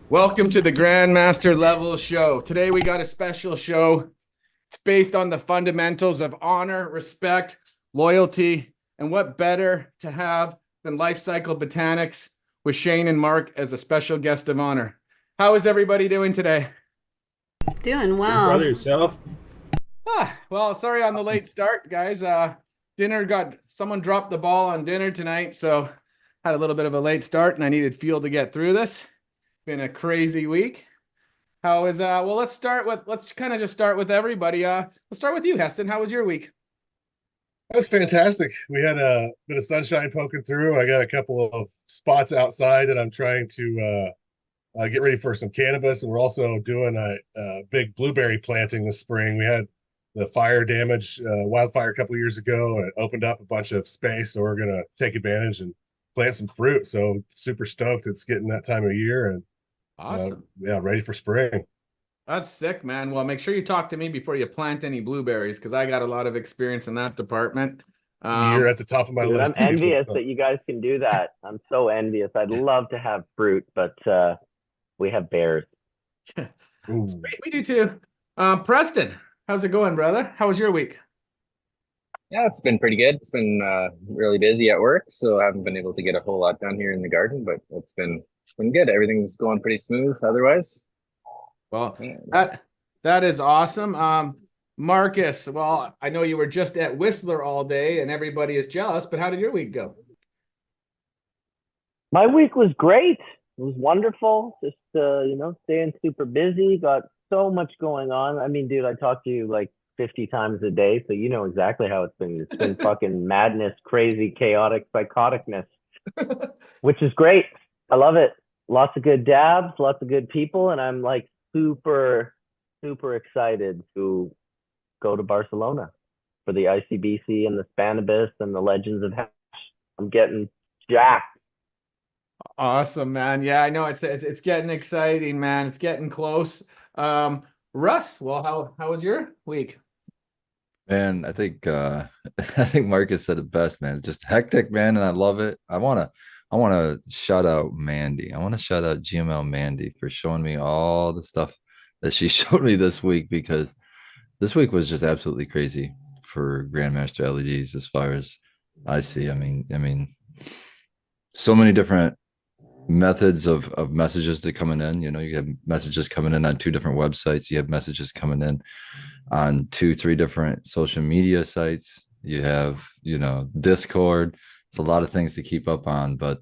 Welcome to the Grandmaster Level Show. Today we got a special show. It's based on the fundamentals of honor, respect, loyalty, and what better to have than Lifecycle Botanics with Shane and Mark as a special guest of honor. How is everybody doing today? Doing Good brother well. yourself. Well, sorry on the Awesome. late start, guys. Someone dropped the ball on dinner tonight, so had a little bit of a late start and I needed fuel to get through this. Been a crazy week. How is well let's kind of just start with everybody. Let's start with you, Heston. How was your week? That was fantastic. We had a bit of sunshine poking through. I got a couple of spots outside that I'm trying to get ready for some cannabis, and we're also doing a big blueberry planting this spring. We had the fire damage, wildfire a couple of years ago, and it opened up a bunch of space. So we're gonna take advantage and plant some fruit. So super stoked it's getting that time of year, and Awesome. yeah, ready for spring. That's sick, man. Well, make sure you talk to me before you plant any blueberries because I got a lot of experience in that department. You're Um, at the top of my Dude, I'm list usually. envious that you guys can do that. I'm so envious. I'd love to have fruit, but we have bears. Ooh. we do too. Preston, how's it going, brother? How was your week? Yeah, it's been pretty good. It's been really busy at work, so I haven't been able to get a whole lot done here in the garden, but it's been good. Everything's going pretty smooth otherwise. Well, Yeah. that is awesome. Marcus, well, I know you were just at Whistler all day and everybody is jealous, but how did your week go? My week was great. It was wonderful. Just staying super busy. Got so much going on. I mean, dude, I talk to you like 50 times a day, so you know exactly how it's been. It's been fucking madness, crazy, chaotic, psychoticness, which is great. I love it. Lots of good dabs, lots of good people, and I'm like super, super excited to go to Barcelona for the ICBC and the Spanibus and the Legends of Hash. I'm getting jacked. Awesome, man. Yeah, I know it's getting exciting, man. It's getting close. Um, Russ, well, how was your week? Man, I think I think Marcus said it best, man. It's just hectic, man, and I love it. I wanna shout out Mandy. I want to shout out GML Mandy for showing me all the stuff that she showed me this week because this week was just absolutely crazy for Grandmaster LEDs as far as I see. I mean, so many different methods of messages that coming in. You know, you have messages coming in on two different websites. You have messages coming in on two, three different social media sites. You have, Discord. It's a lot of things to keep up on, but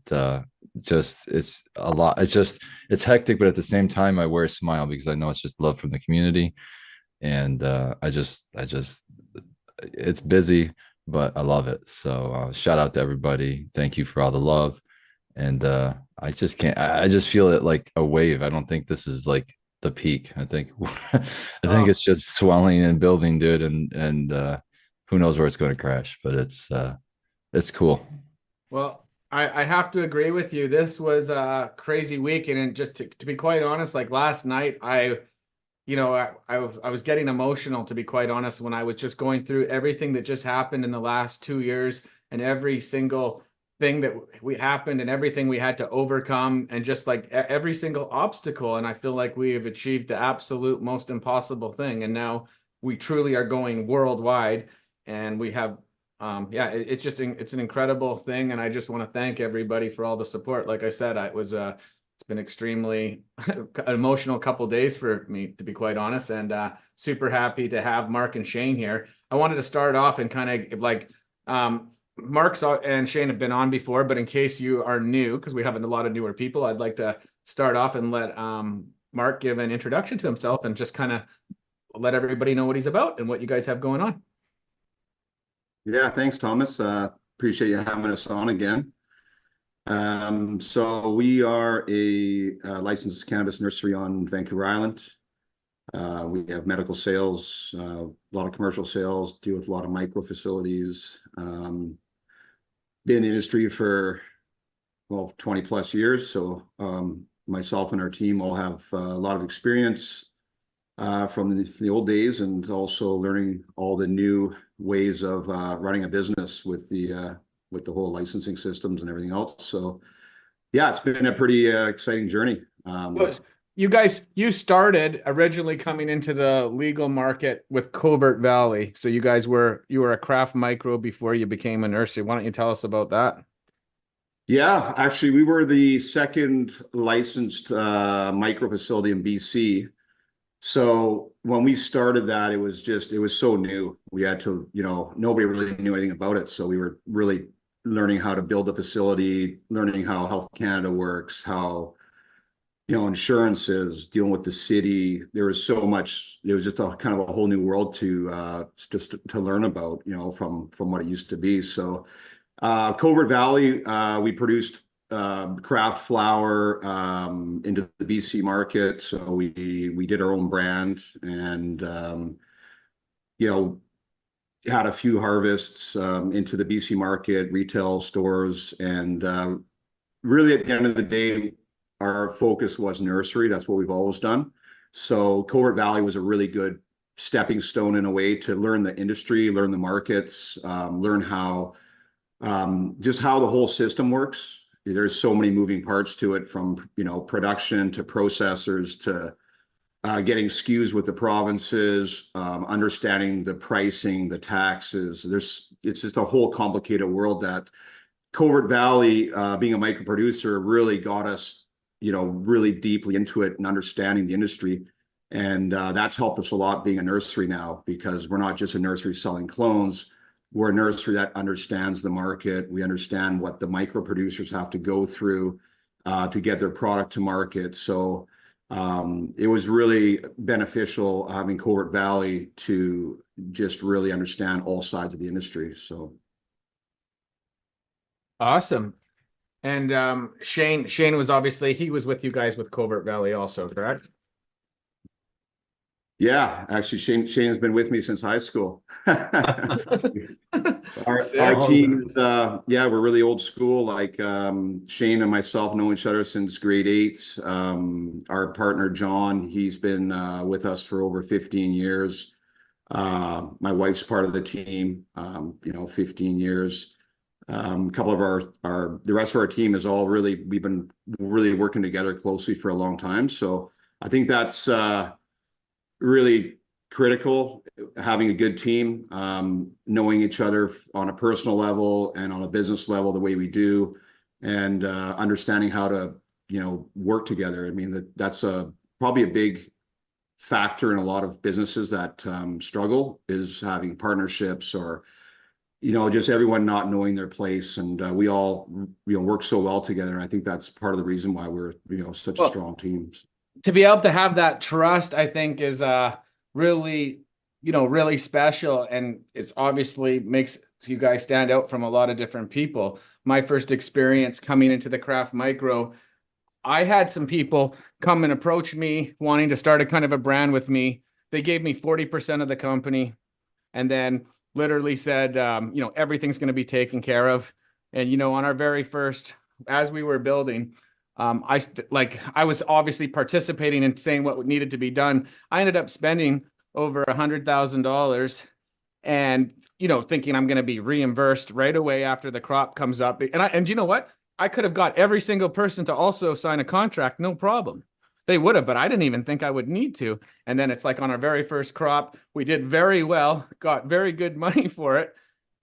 just it's a lot. It's hectic, but at the same time, I wear a smile because I know it's just love from the community, and I just it's busy, but I love it. So shout out to everybody. Thank you for all the love. And I just can't. I just feel it like a wave. I don't think this is like the peak. I think I think Oh, it's just swelling and building, dude. And who knows where it's going to crash? But it's cool. well, I have to agree with you. This was a crazy week, and just to be quite honest, like last night, I was getting emotional to be quite honest when I was just going through everything that just happened in the last 2 years and every single thing that we happened and everything we had to overcome and just like every single obstacle. And I feel like we have achieved the absolute most impossible thing. And now we truly are going worldwide and we have yeah, it's an incredible thing. And I just want to thank everybody for all the support. Like I said, it's been extremely an emotional couple days for me, to be quite honest, and super happy to have Mark and Shane here. I wanted to start off and kind of like Mark and Shane have been on before, but in case you are new, because we have a lot of newer people, I'd like to start off and let Mark give an introduction to himself and just kind of let everybody know what he's about and what you guys have going on. Yeah, thanks, Thomas. Appreciate you having us on again. So we are a licensed cannabis nursery on Vancouver Island. We have medical sales, a lot of commercial sales, deal with a lot of micro facilities. Been in the industry for, well, 20 plus years. So myself and our team all have a lot of experience from the old days and also learning all the new ways of running a business with the whole licensing systems and everything else. So yeah, it's been a pretty exciting journey. Well, you started originally coming into the legal market with Covert Valley. So you guys you were a craft micro before you became a nursery. Why don't you tell us about that? Yeah, actually, we were the second licensed micro facility in BC. So when we started that, it was so new. We had to, nobody really knew anything about it. So we were really learning how to build a facility, learning how Health Canada works, how, insurances, dealing with the city. There was so much, it was just a kind of a whole new world to just to learn about, from what it used to be. So Covert Valley, we produced craft flower into the BC market. So we did our own brand and had a few harvests into the BC market, retail stores, and really at the end of the day, our focus was nursery. That's what we've always done. So Covert Valley was a really good stepping stone in a way to learn the industry, learn the markets, learn how just how the whole system works. There's so many moving parts to it, from production to processors to getting SKUs with the provinces, understanding the pricing, the taxes. It's just a whole complicated world that Covert Valley, being a micro producer, really got us, really deeply into it and understanding the industry. And that's helped us a lot being a nursery now, because we're not just a nursery selling clones. We're a nursery that understands the market. We understand what the micro producers have to go through to get their product to market. So it was really beneficial having Covert Valley to just really understand all sides of the industry. So Awesome. And Shane was he was with you guys with Covert Valley also, correct? yeah, actually, Shane's been with me since high school. Our team is, we're really old school. Like Shane and myself know each other since grade 8. Our partner, John, he's been with us for over 15 years. My wife's part of the team, 15 years. A couple of the rest of our team is all we've been really working together closely for a long time. So I think that's really critical, having a good team, knowing each other on a personal level and on a business level the way we do, and understanding how to work together. I mean, that's probably a big factor in a lot of businesses that struggle, is having partnerships, or just everyone not knowing their place. And we all work so well together, and I think that's part of the reason why we're such a strong team. To be able to have that trust, I think, is really, really special. And it's obviously makes you guys stand out from a lot of different people. My first experience coming into the craft micro, I had some people come and approach me wanting to start a kind of a brand with me. They gave me 40% of the company and then literally said, everything's going to be taken care of. And, on our very first, as we were building, I was obviously participating and saying what needed to be done. I ended up spending over $100,000 and, thinking I'm going to be reimbursed right away after the crop comes up. And you know what? I could have got every single person to also sign a contract. No problem. They would have, but I didn't even think I would need to. And then it's like on our very first crop, we did very well, got very good money for it.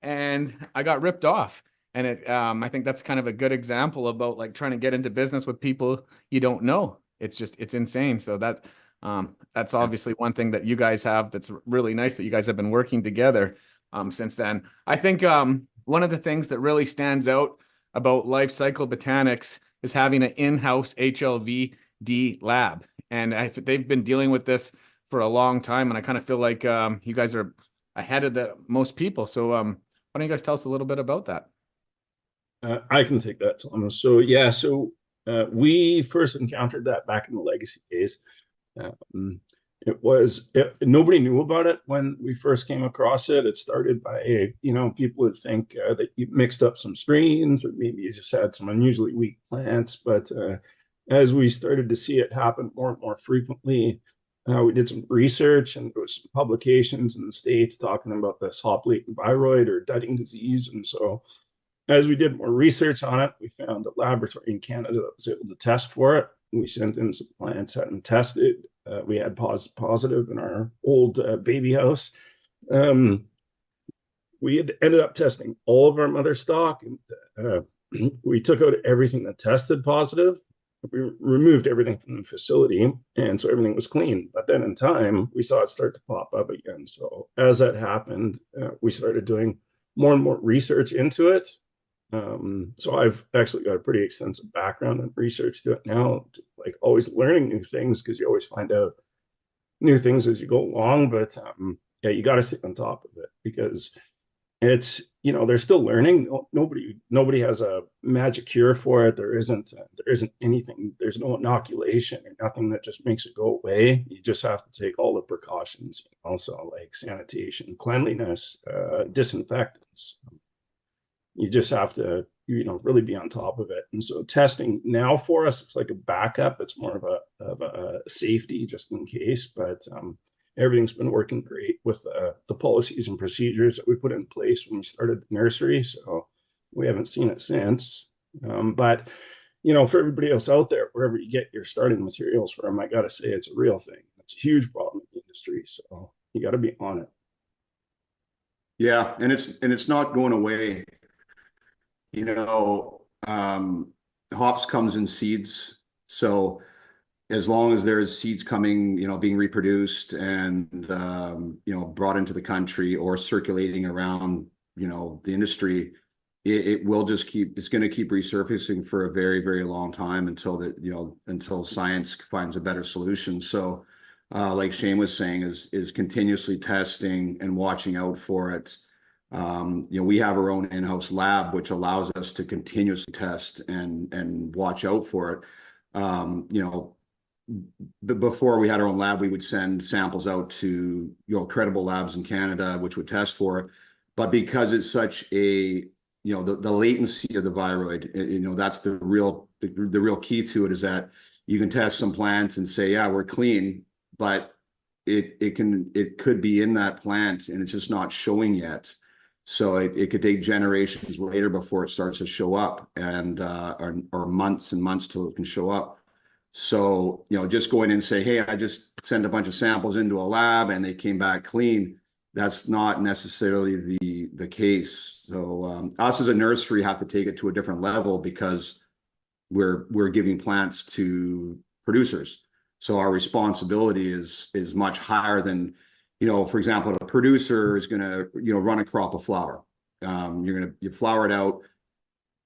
And I got ripped off. And I think that's kind of a good example about like trying to get into business with people you don't know. It's insane. So that's obviously one thing that you guys have that's really nice, that you guys have been working together since then. I think one of the things that really stands out about Lifecycle Botanics is having an in-house HLVD lab. And they've been dealing with this for a long time. And I kind of feel like you guys are ahead of most people. So why don't you guys tell us a little bit about that? I can take that, Thomas. So we first encountered that back in the legacy days. Nobody knew about it when we first came across it. It started by people would think that you mixed up some strains, or maybe you just had some unusually weak plants. But as we started to see it happen more and more frequently, we did some research, and there was some publications in the States talking about this hop latent viroid or dudding disease. And so as we did more research on it, we found a laboratory in Canada that was able to test for it. we sent in some plants, had them tested. We had positive in our old baby house. We had ended up testing all of our mother stock, and we took out everything that tested positive. We removed everything from the facility, and so everything was clean. But then in time, we saw it start to pop up again. So as that happened, we started doing more and more research into it. So I've actually got a pretty extensive background in research to it now, like always learning new things, because you always find out new things as you go along. But yeah, you got to stay on top of it, because it's, they're still learning. Nobody has a magic cure for it. There isn't anything. There's no inoculation or nothing that just makes it go away. You just have to take all the precautions, also like sanitation, cleanliness, disinfectants. You just have to, really be on top of it. And so testing now for us, it's like a backup. It's more of a safety just in case, but everything's been working great with the policies and procedures that we put in place when we started the nursery. So we haven't seen it since. But, for everybody else out there, wherever you get your starting materials from, I got to say it's a real thing. It's a huge problem in the industry. So you got to be on it. Yeah. And it's not going away. Hops comes in seeds. So as long as there's seeds coming, being reproduced and, brought into the country or circulating around, the industry, it will just it's going to keep resurfacing for a very, very long time until science finds a better solution. So, like Shane was saying, is continuously testing and watching out for it. We have our own in-house lab, which allows us to continuously test and watch out for it. Before we had our own lab, we would send samples out to credible labs in Canada, which would test for it. But because it's such a the latency of the viroid, that's the real key to it, is that you can test some plants and say, yeah, we're clean, but it could be in that plant and it's just not showing yet. So it could take generations later before it starts to show up, and or months and months till it can show up. So, just going in and say, hey, I just sent a bunch of samples into a lab and they came back clean, that's not necessarily the case. So us as a nursery have to take it to a different level, because we're giving plants to producers. So our responsibility is much higher than, for example, a producer is going to, run a crop of flower. You flower it out.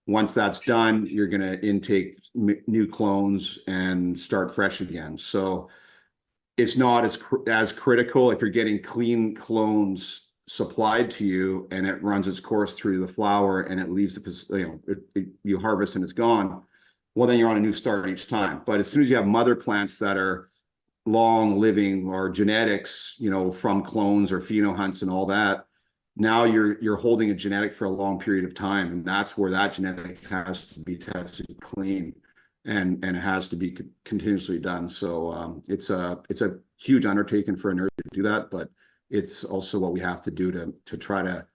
Once that's done, you're going to intake new clones and start fresh again. So it's not as critical if you're getting clean clones supplied to you and it runs its course through the flower and it leaves you harvest and it's gone. Well, then you're on a new start each time. But as soon as you have mother plants that are long living, or genetics, from clones or phenohunts and all that, now you're holding a genetic for a long period of time, and that's where that genetic has to be tested clean, and it has to be continuously done. So it's a huge undertaking for a nurse to do that, but it's also what we have to do to try to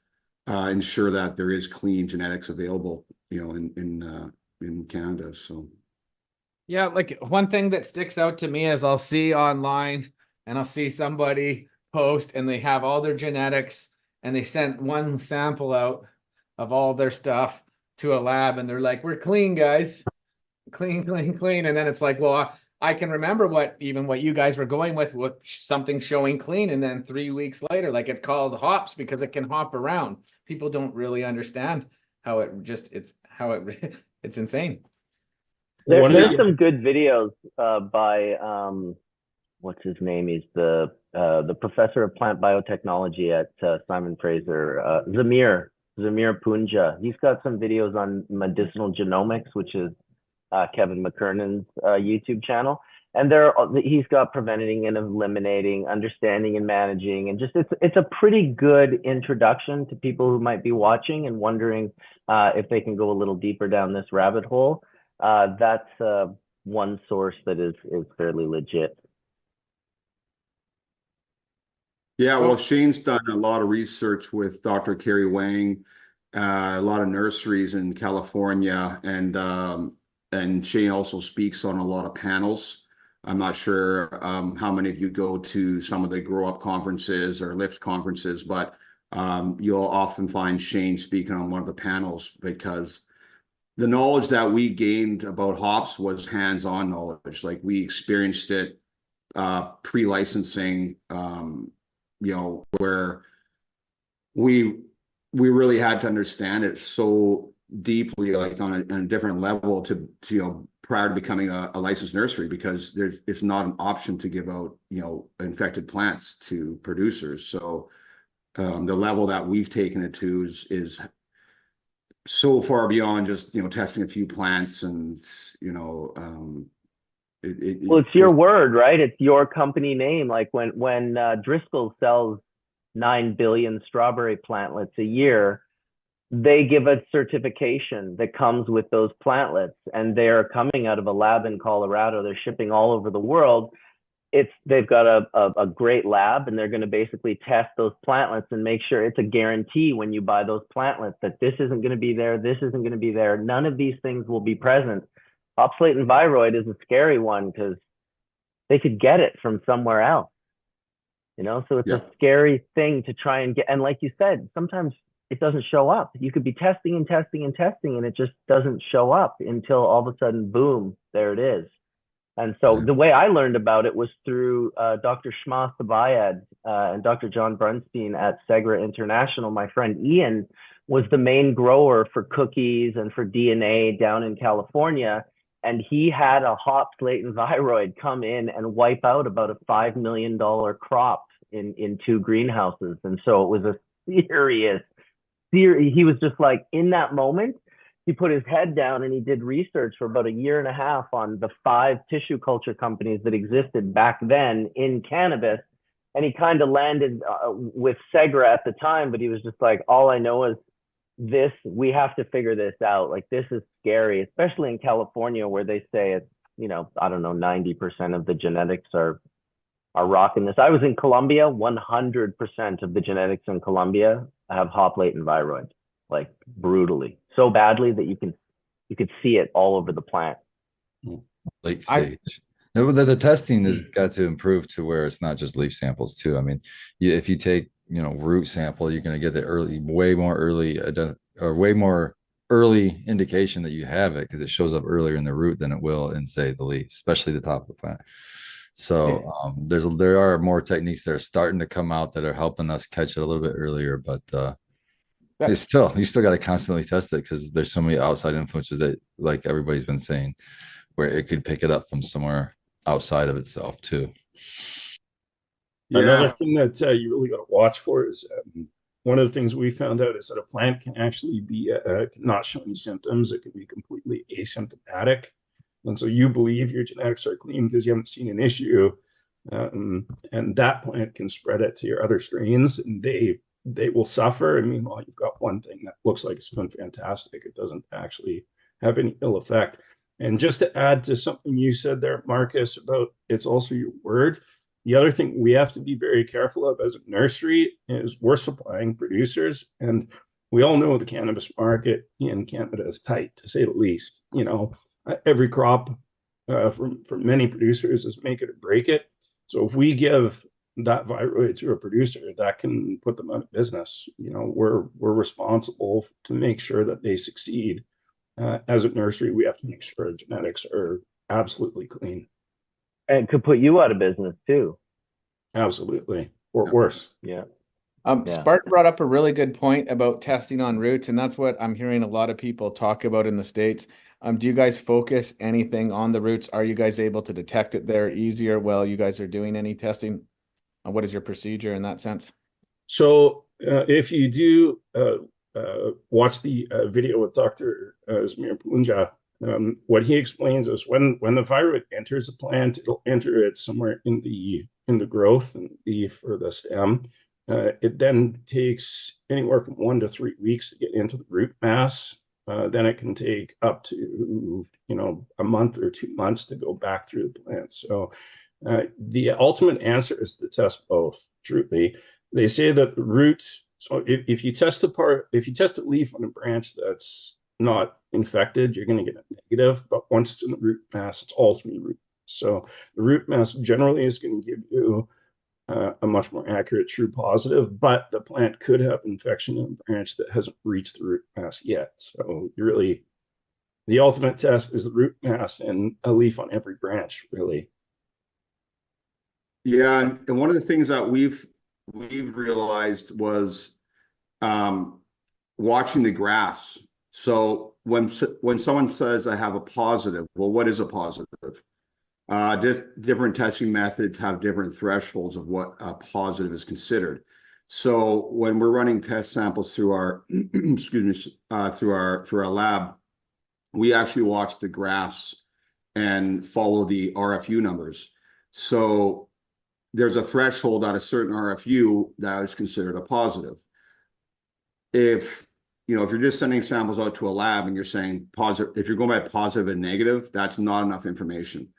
ensure that there is clean genetics available, in Canada. So Yeah, like one thing that sticks out to me is I'll see online and I'll see somebody post and they have all their genetics and they sent one sample out of all their stuff to a lab and they're like, we're clean, guys. Clean, clean, clean. And then it's like, well, I can remember what you guys were going with something showing clean. And then 3 weeks later, like, it's called hops because it can hop around. People don't really understand how it's insane. There's some good videos by what's his name? He's the professor of plant biotechnology at Simon Fraser, Zamir Punja. He's got some videos on medicinal genomics, which is Kevin McKernan's YouTube channel. And he's got preventing and eliminating, understanding and managing, and just it's a pretty good introduction to people who might be watching and wondering if they can go a little deeper down this rabbit hole. That's one source that is fairly legit. Yeah, well, Shane's done a lot of research with Dr. Kerry Wang, a lot of nurseries in California, and and Shane also speaks on a lot of panels. I'm not sure how many of you go to some of the Grow Up conferences or Lift conferences, but you'll often find Shane speaking on one of the panels, because the knowledge that we gained about hops was hands-on knowledge. Like, we experienced it pre-licensing, where we really had to understand it so deeply, like on a different level to prior to becoming a licensed nursery, because it's not an option to give out infected plants to producers. So the level that we've taken it to is so far beyond just testing a few plants, and Well, it's your word, right? It's your company name. Like when Driscoll sells 9 billion strawberry plantlets a year, they give a certification that comes with those plantlets, and they're coming out of a lab in Colorado. They're shipping all over the world. They've got a great lab, and they're going to basically test those plantlets and make sure it's a guarantee when you buy those plantlets that this isn't going to be there, this isn't going to be there. None of these things will be present. Hopslate and viroid is a scary one because they could get it from somewhere else, so it's a scary thing to try and get. And like you said, sometimes it doesn't show up. You could be testing and testing and testing, and it just doesn't show up until all of a sudden, boom, there it is. And so the way I learned about it was through Dr. Shma Sabayad and Dr. John Brunstein at Segra International. My friend Ian was the main grower for cookies and for DNA down in California. And he had a hopslate and viroid come in and wipe out about a $5 million crop in 2 greenhouses. And so it was a serious, he was just like, in that moment, he put his head down and he did research for about a year and a half on the 5 tissue culture companies that existed back then in cannabis. And he kind of landed with Segra at the time, but he was just like, all I know is this, we have to figure this out. Like, this is scary, especially in California, where they say it's, I don't know, 90% of the genetics are rocking this. I was in Colombia, 100% of the genetics in Colombia have hoplate and viroid, like brutally, so badly that you could see it all over the plant. Late stage. The testing has got to improve to where it's not just leaf samples too. I mean, if you take root sample, you're going to get the way more early indication that you have it, because it shows up earlier in the root than it will in, say, the leaves, especially the top of the plant. So there are more techniques that are starting to come out that are helping us catch it a little bit earlier, but you still got to constantly test it, because there's so many outside influences that, like everybody's been saying, where it could pick it up from somewhere outside of itself too. Another thing that you really got to watch for is one of the things we found out is that a plant can actually be not showing symptoms. It can be completely asymptomatic. And so you believe your genetics are clean because you haven't seen an issue. And that plant can spread it to your other strains, and they will suffer. And meanwhile, you've got one thing that looks like it's doing fantastic. It doesn't actually have any ill effect. And just to add to something you said there, Marcus, about it's also your word. The other thing we have to be very careful of as a nursery is we're supplying producers, and we all know the cannabis market in Canada is tight, to say the least. Every crop for many producers is make it or break it. So if we give that viroid to a producer, that can put them out of business. We're responsible to make sure that they succeed. As a nursery, we have to make sure our genetics are absolutely clean. And could put you out of business too. Absolutely. Or worse. Yeah. Spark brought up a really good point about testing on roots, and that's what I'm hearing a lot of people talk about in the States. Do you guys focus anything on the roots? Are you guys able to detect it there easier while you guys are doing any testing? What is your procedure in that sense? So if you do watch the video with Dr. Zamir Punja, what he explains is when the viroid enters the plant, it'll enter it somewhere in the growth and leaf or the stem. It then takes anywhere from 1 to 3 weeks to get into the root mass. Then it can take up to a month or 2 months to go back through the plant. So the ultimate answer is to test both. Truly, they say that the root. So if you test a leaf on a branch that's not infected, you're going to get a negative. But once it's in the root mass, it's all three root. So the root mass generally is going to give you a much more accurate true positive, but the plant could have infection in a branch that hasn't reached the root mass yet. So you really, the ultimate test is the root mass and a leaf on every branch, really. Yeah, and one of the things that we've realized was watching the graphs. So when someone says I have a positive, well, what is a positive? Different testing methods have different thresholds of what a positive is considered. So when we're running test samples through our excuse me, through our lab, we actually watch the graphs and follow the RFU numbers. So there's a threshold at a certain RFU that is considered a positive. If you're just sending samples out to a lab and you're saying positive, if you're going by positive and negative, that's not enough information.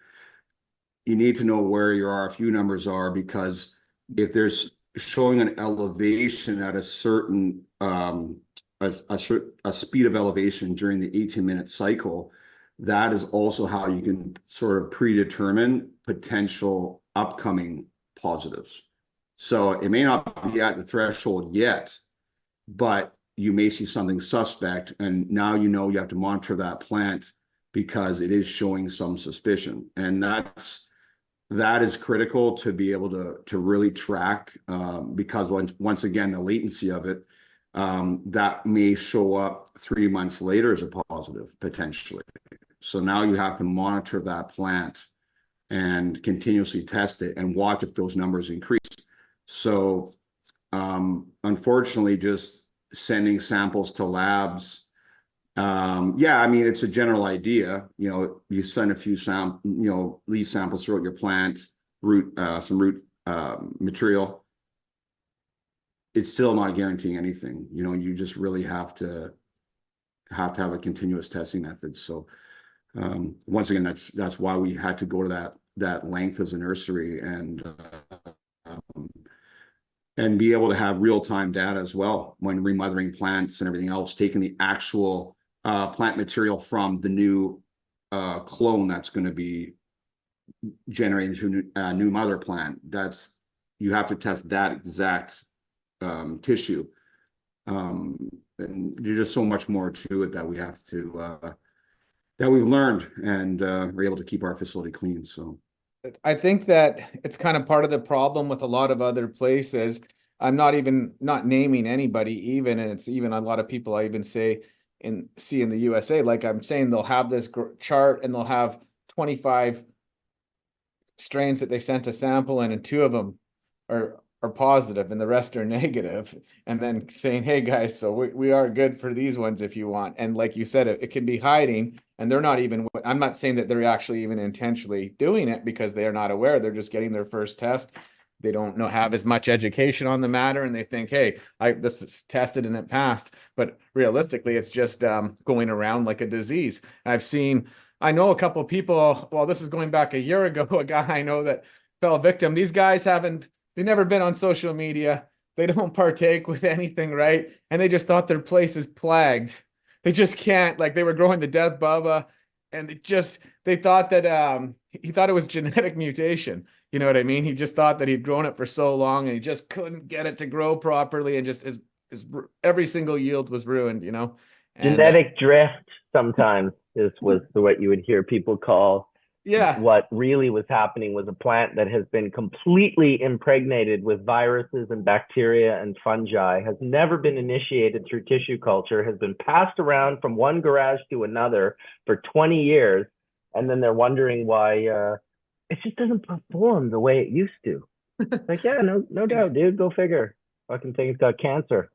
You need to know where your RFU numbers are, because if there's showing an elevation at a certain a speed of elevation during the 18-minute cycle, that is also how you can sort of predetermine potential upcoming positives. So it may not be at the threshold yet, but you may see something suspect, and now you have to monitor that plant because it is showing some suspicion. And that is critical to be able to really track, because once again, the latency of it, that may show up 3 months later as a positive potentially. So now you have to monitor that plant and continuously test it and watch if those numbers increase. So unfortunately, just sending samples to labs, yeah, I mean, it's a general idea. You send a few leaf samples throughout your plant, some root material. It's still not guaranteeing anything. You just really have to have a continuous testing method. So once again, that's why we had to go to that length as a nursery, and be able to have real-time data as well when remothering plants and everything else, taking the actual plant material from the new clone that's going to be generated into a new mother plant. You have to test that exact tissue. And there's just so much more to it that we have to that we've learned, and we're able to keep our facility clean. So I think that it's kind of part of the problem with a lot of other places. I'm not naming anybody even, and it's even a lot of people I even see in the USA. Like I'm saying, they'll have this chart and they'll have 25 strains that they sent a sample in, and 2 of them are positive and the rest are negative, and then saying, hey guys, so we are good for these ones if you want. And like you said, it can be hiding, and they're not even, I'm not saying that they're actually even intentionally doing it, because they are not aware. They're just getting their first test. They don't have as much education on the matter, and they think, hey, this is tested and it passed. But realistically, it's just going around like a disease. I know a couple of people, well, this is going back a year ago, a guy I know that fell victim. These guys they've never been on social media. They don't partake with anything, right? And they just thought their place is plagued. They just can't, like they were growing the death bubba, and they thought that he thought it was genetic mutation. You know what I mean? He just thought that he'd grown it for so long and he just couldn't get it to grow properly, and just his every single yield was ruined, And Genetic drift sometimes was what you would hear people call. Yeah. What really was happening was a plant that has been completely impregnated with viruses and bacteria and fungi, has never been initiated through tissue culture, has been passed around from one garage to another for 20 years. And then they're wondering why it just doesn't perform the way it used to. Like, yeah, no doubt, dude. Go figure. Fucking thing's got cancer.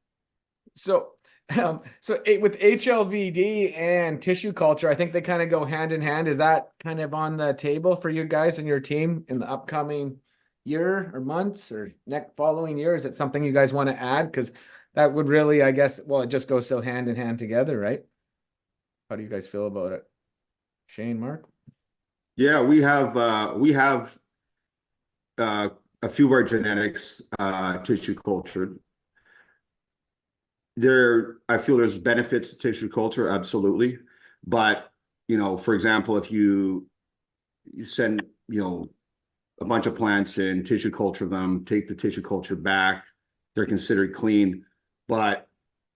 So with HLVD and tissue culture, I think they kind of go hand in hand. Is that kind of on the table for you guys and your team in the upcoming year or months or next following year? Is it something you guys want to add? Because that would really, I guess, well, it just goes so hand in hand together, right? How do you guys feel about it? Shane, Mark? yeah, we have a few of our genetics tissue cultured. I feel there's benefits to tissue culture, absolutely. But, for example, if you send, a bunch of plants in, tissue culture them, take the tissue culture back, they're considered clean. But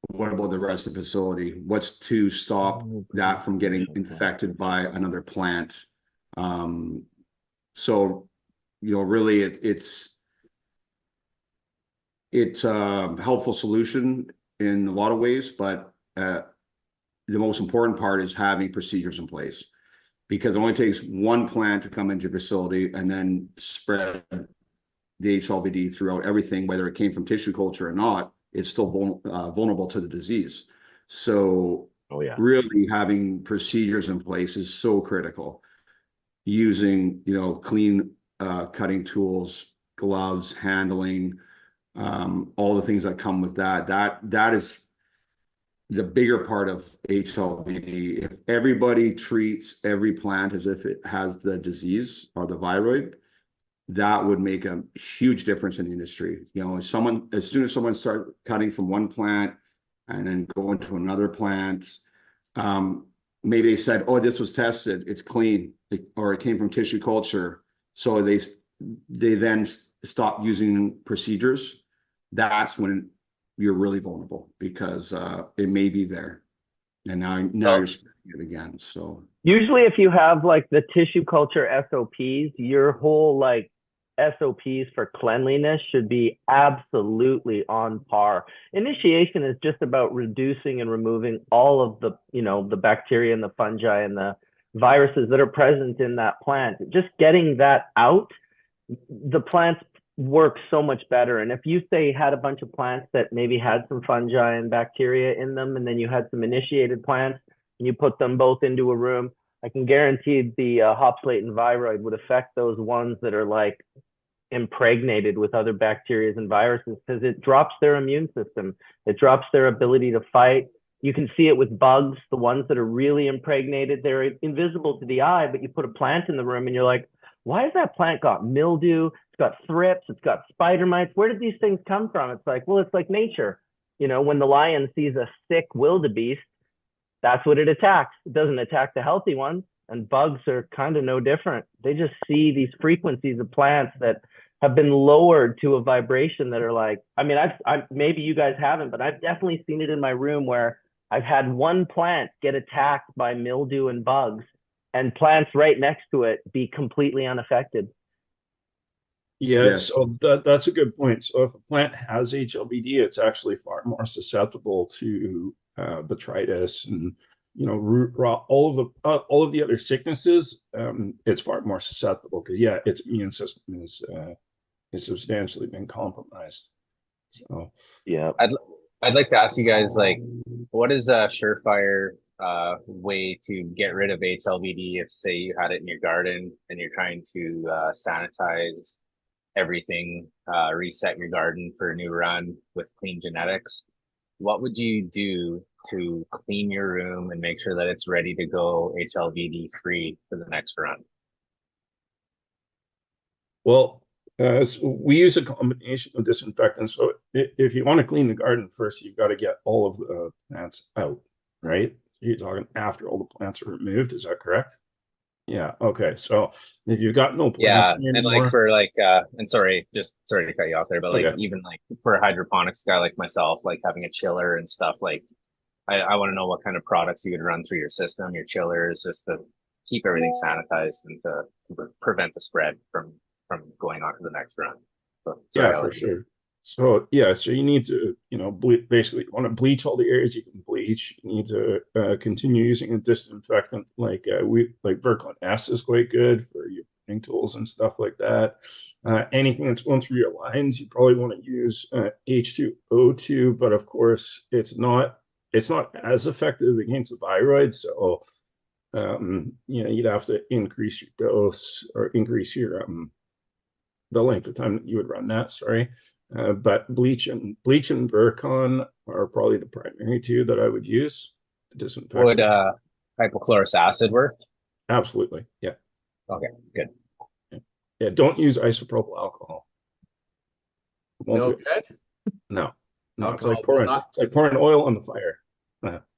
what about the rest of the facility? What's to stop that from getting infected by another plant? So, really it's a helpful solution in a lot of ways, but the most important part is having procedures in place, because it only takes one plant to come into your facility and then spread the HLVD throughout everything, whether it came from tissue culture or not. It's still vulnerable to the disease. So really having procedures in place is so critical. Using, clean cutting tools, gloves, handling, all the things that come with that is the bigger part of HLVD. If everybody treats every plant as if it has the disease or the viroid, that would make a huge difference in the industry. As soon as someone starts cutting from one plant and then going to another plant, maybe they said, oh, this was tested, it's clean, or it came from tissue culture. So they then stop using procedures. That's when you're really vulnerable, because it may be there. And now you're spreading it again. So usually if you have like the tissue culture SOPs, your whole like SOPs for cleanliness should be absolutely on par. Initiation is just about reducing and removing all of the, the bacteria and the fungi and the viruses that are present in that plant. Just getting that out, the plants work so much better. And if you say had a bunch of plants that maybe had some fungi and bacteria in them, and then you had some initiated plants and you put them both into a room, I can guarantee the hopslate and viroid would affect those ones that are like impregnated with other bacteria and viruses, because it drops their immune system. It drops their ability to fight. You can see it with bugs, the ones that are really impregnated, they're invisible to the eye, but you put a plant in the room and you're like, why has that plant got mildew? It's got thrips, it's got spider mites. Where did these things come from? It's like, well, it's like nature. When the lion sees a sick wildebeest, that's what it attacks. It doesn't attack the healthy ones. And bugs are kind of no different. They just see these frequencies of plants that have been lowered to a vibration that are like, I mean, I've maybe you guys haven't, but I've definitely seen it in my room where I've had one plant get attacked by mildew and bugs, and plants right next to it be completely unaffected. Yeah, Yes. so that's a good point. So if a plant has HLBD, it's actually far more susceptible to botrytis and root rot, all of the other sicknesses. It's far more susceptible because its immune system is substantially been compromised. So yeah, I'd like to ask you guys, like, what is a surefire way to get rid of HLVD if, say, you had it in your garden and you're trying to sanitize everything, reset your garden for a new run with clean genetics? What would you do to clean your room and make sure that it's ready to go HLVD free for the next run? Well, so we use a combination of disinfectants. So if you want to clean the garden first, you've got to get all of the plants out, right? You're talking after all the plants are removed. Is that correct? Yeah. Okay. So if you've got no plants And anymore, like for like, and sorry to cut you off there, but like even like for a hydroponics guy like myself, like having a chiller and stuff, like I want to know what kind of products you would run through your system, your chillers, just to keep everything sanitized and to prevent the spread from going on to the next run. So, sorry, for sure. So so you need to, basically you want to bleach all the areas you can bleach. You need to continue using a disinfectant like Virkon S is quite good for your pruning tools and stuff like that. Anything that's going through your lines, you probably want to use H2O2, but of course it's not as effective against the viroid. So you'd have to increase your dose or increase your the length of time that you would run that. Sorry. But bleach and Virkon are probably the primary two that I would use. Disinfectant. Would hypochlorous acid work? Absolutely. Yeah. Okay, good. Yeah. Don't use isopropyl alcohol. No good? No. No, it's Alcohol will not. it's like pouring oil on the fire.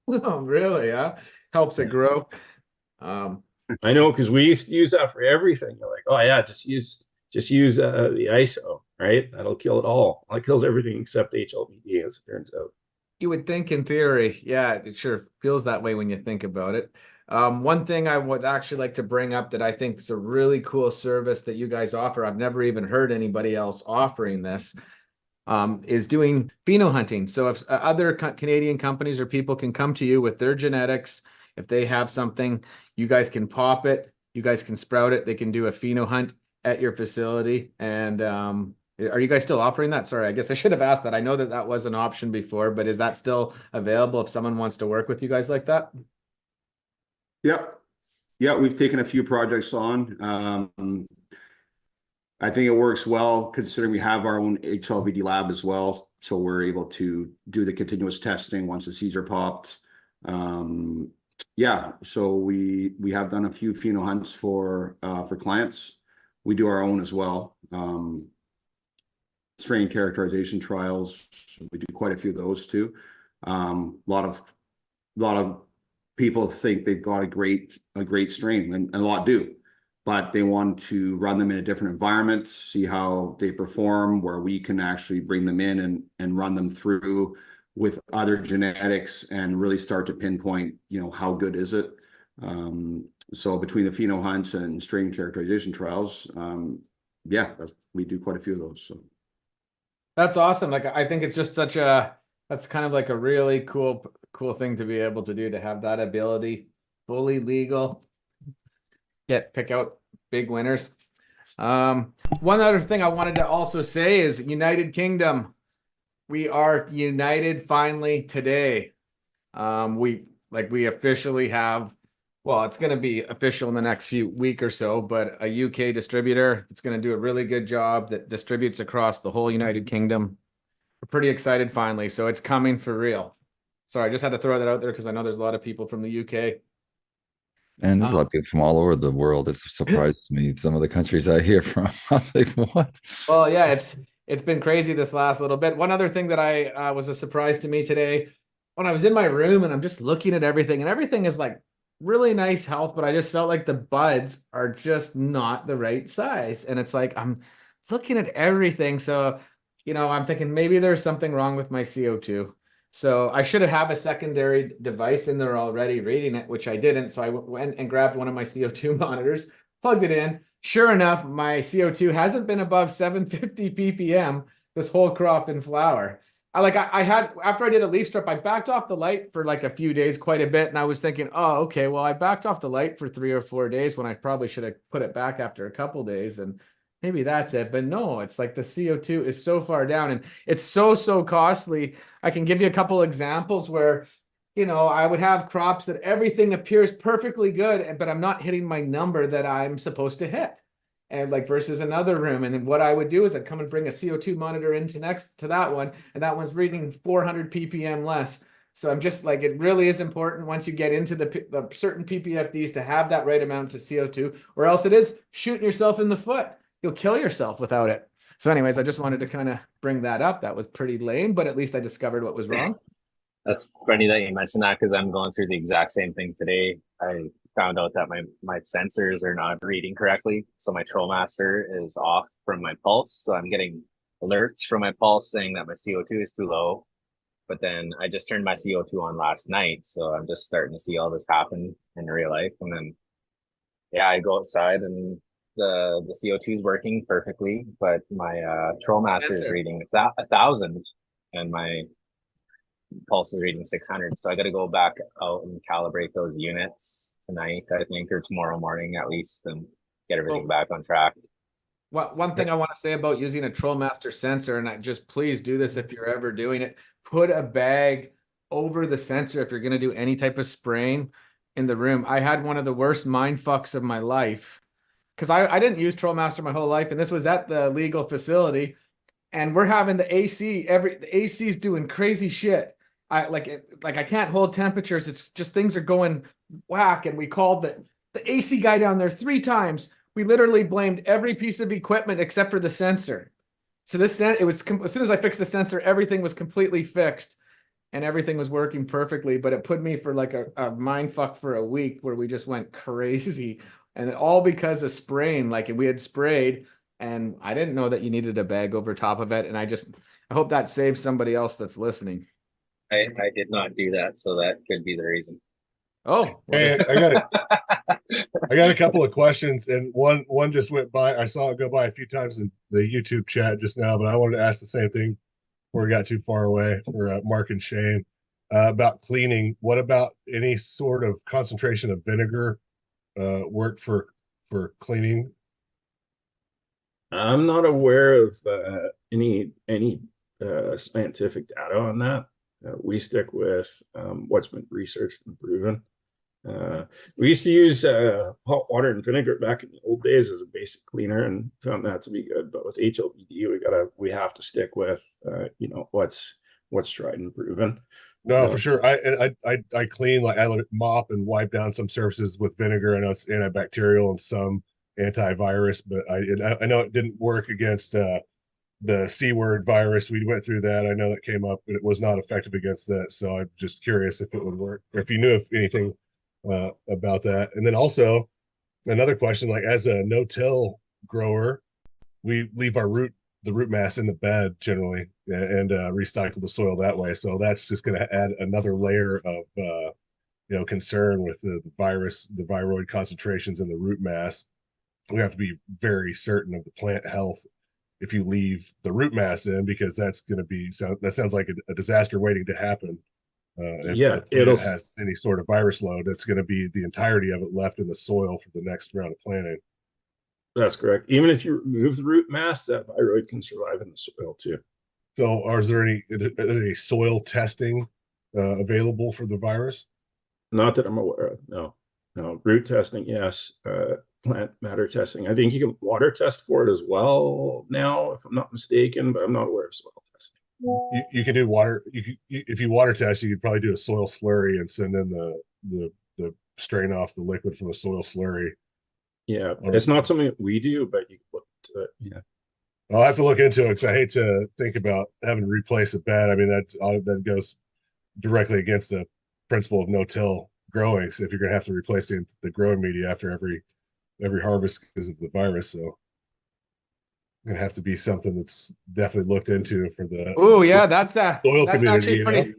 Oh, really? Yeah. Helps it grow. I know, because we used to use that for everything. You're like, oh yeah, just use the ISO, right? That'll kill it all. Well, it kills everything except HLBD, as it turns out. You would think in theory, yeah, it sure feels that way when you think about it. One thing I would actually like to bring up that I think is a really cool service that you guys offer, I've never even heard anybody else offering this, is doing pheno hunting. So if other Canadian companies or people can come to you with their genetics, if they have something, you guys can pop it, you guys can sprout it, they can do a pheno hunt at your facility. And are you guys still offering that? Sorry, I guess I should have asked that. I know that that was an option before, but is that still available if someone wants to work with you guys like that? Yep. Yeah, we've taken a few projects on. I think it works well considering we have our own HLBD lab as well. So we're able to do the continuous testing once the seeds are popped. Yeah, so we have done a few pheno hunts for clients. We do our own as well. Strain characterization trials. We do quite a few of those too. A lot of people think they've got a great strain, and a lot do, but they want to run them in a different environment, see how they perform, where we can actually bring them in and run them through with other genetics and really start to pinpoint, how good is it. So between the pheno hunts and strain characterization trials, yeah, we do quite a few of those. So That's awesome. Like, I think it's just that's kind of like a really cool thing to be able to do, to have that ability, fully legal, pick out big winners. One other thing I wanted to also say is United Kingdom. We are united finally today. We officially have, well, it's going to be official in the next week or so, but a UK distributor that's going to do a really good job that distributes across the whole United Kingdom. We're pretty excited finally. So it's coming for real. Sorry, I just had to throw that out there because I know there's a lot of people from the UK. And there's a lot of people from all over the world. It surprises me, some of the countries I hear from. I'm like, what? Well, yeah, it's been crazy this last little bit. One other thing that I was a surprise to me today, when I was in my room and I'm just looking at everything, and everything is like really nice health, but I just felt like the buds are just not the right size. And it's like, I'm looking at everything. So, I'm thinking maybe there's something wrong with my CO2. So I should have a secondary device in there already reading it, which I didn't. So I went and grabbed one of my CO2 monitors, plugged it in. Sure enough, my CO2 hasn't been above 750 ppm this whole crop in flower. I had, after I did a leaf strip, I backed off the light for like a few days, quite a bit. And I was thinking, oh, okay, well, I backed off the light for 3 or 4 days when I probably should have put it back after a couple days. And maybe that's it. But no, it's like the CO2 is so far down and it's so costly. I can give you a couple examples where, I would have crops that everything appears perfectly good, but I'm not hitting my number that I'm supposed to hit. And like versus another room. And then what I would do is I'd come and bring a CO2 monitor into next to that one, and that one's reading 400 ppm less. So I'm just like, it really is important once you get into the certain ppfds to have that right amount of CO2, or else it is shooting yourself in the foot. You'll kill yourself without it. So anyways, I just wanted to kind of bring that up. That was pretty lame, but at least I discovered what was wrong. That's funny that you mentioned that, because I'm going through the exact same thing today. I found out that my sensors are not reading correctly. So my TrollMaster is off from my pulse. So I'm getting alerts from my pulse saying that my CO2 is too low. But then I just turned my CO2 on last night. So I'm just starting to see all this happen in real life. And then, yeah, I go outside and the CO2 is working perfectly, but my TrollMaster is reading 1,000 and my pulse is reading 600. So I got to go back out and calibrate those units tonight, I think, or tomorrow morning at least, and get everything back on track. One thing I want to say about using a TrollMaster sensor, and just please do this if you're ever doing it, put a bag over the sensor if you're going to do any type of spraying in the room. I had one of the worst mind fucks of my life because I didn't use TrollMaster my whole life, and this was at the legal facility, and we're having the AC, the AC's doing crazy shit. I can't hold temperatures. It's just things are going whack. And we called the AC guy down there 3 times. We literally blamed every piece of equipment except for the sensor. So it was as soon as I fixed the sensor, everything was completely fixed and everything was working perfectly. But it put me for like a mind fuck for a week where we just went crazy, and all because of spraying. Like, and we had sprayed, and I didn't know that you needed a bag over top of it. And I hope that saves somebody else that's listening. I did not do that, so that could be the reason. Oh, Hey, I got a couple of questions, and one just went by. I saw it go by a few times in the YouTube chat just now, but I wanted to ask the same thing before we got too far away for Mark and Shane about cleaning. What about any sort of concentration of vinegar work for cleaning? I'm not aware of any scientific data on that. We stick with what's been researched and proven. We used to use hot water and vinegar back in the old days as a basic cleaner and found that to be good. But with HLBD, we have to stick with what's tried and proven. No, for sure. I clean, like I let it mop and wipe down some surfaces with vinegar. I know it's antibacterial and some antivirus, but I know it didn't work against the C word virus. We went through that. I know that came up, but it was not effective against that. So I'm just curious if it would work, or if you knew if anything about that. And then also another question, like as a no-till grower, we leave the root mass in the bed generally and recycle the soil that way. So that's just going to add another layer of concern with the virus, the viroid concentrations in the root mass. We have to be very certain of the plant health if you leave the root mass in, because that's going to be, that sounds like a disaster waiting to happen. If it has any sort of virus load, that's going to be the entirety of it left in the soil for the next round of planting. That's correct. Even if you remove the root mass, that viroid can survive in the soil too. So, is there any soil testing available for the virus? Not that I'm aware of. No. Root testing, yes. Plant matter testing. I think you can water test for it as well now, if I'm not mistaken, but I'm not aware of soil testing. You can do water. If you water test, you could probably do a soil slurry and send in the strain off the liquid from the soil slurry. Yeah, it's not something that we do, but you can look into it. Yeah, I'll have to look into it because I hate to think about having to replace a bed. I mean, that goes directly against the principle of no-till growing. So if you're going to have to replace the growing media after every harvest because of the virus, so gonna have to be something that's definitely looked into for the that's soil community. Actually pretty.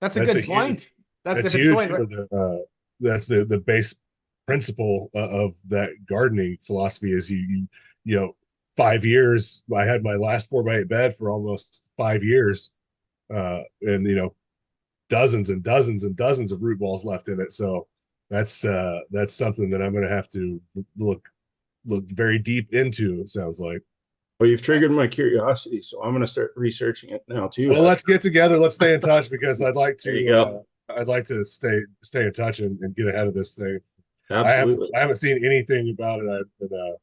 That's a good point. That's huge for that's the base principle of that gardening philosophy. Is you 5 years. I had my last 4x8 bed for almost 5 years, and dozens and dozens and dozens of root balls left in it. So that's something that I'm going to have to look very deep into. It sounds like. Well, you've triggered my curiosity, so I'm going to start researching it now too. Well, let's get together. Let's stay in touch because I'd like to. There you go. I'd like to stay in touch and get ahead of this thing. Absolutely. I haven't seen anything about it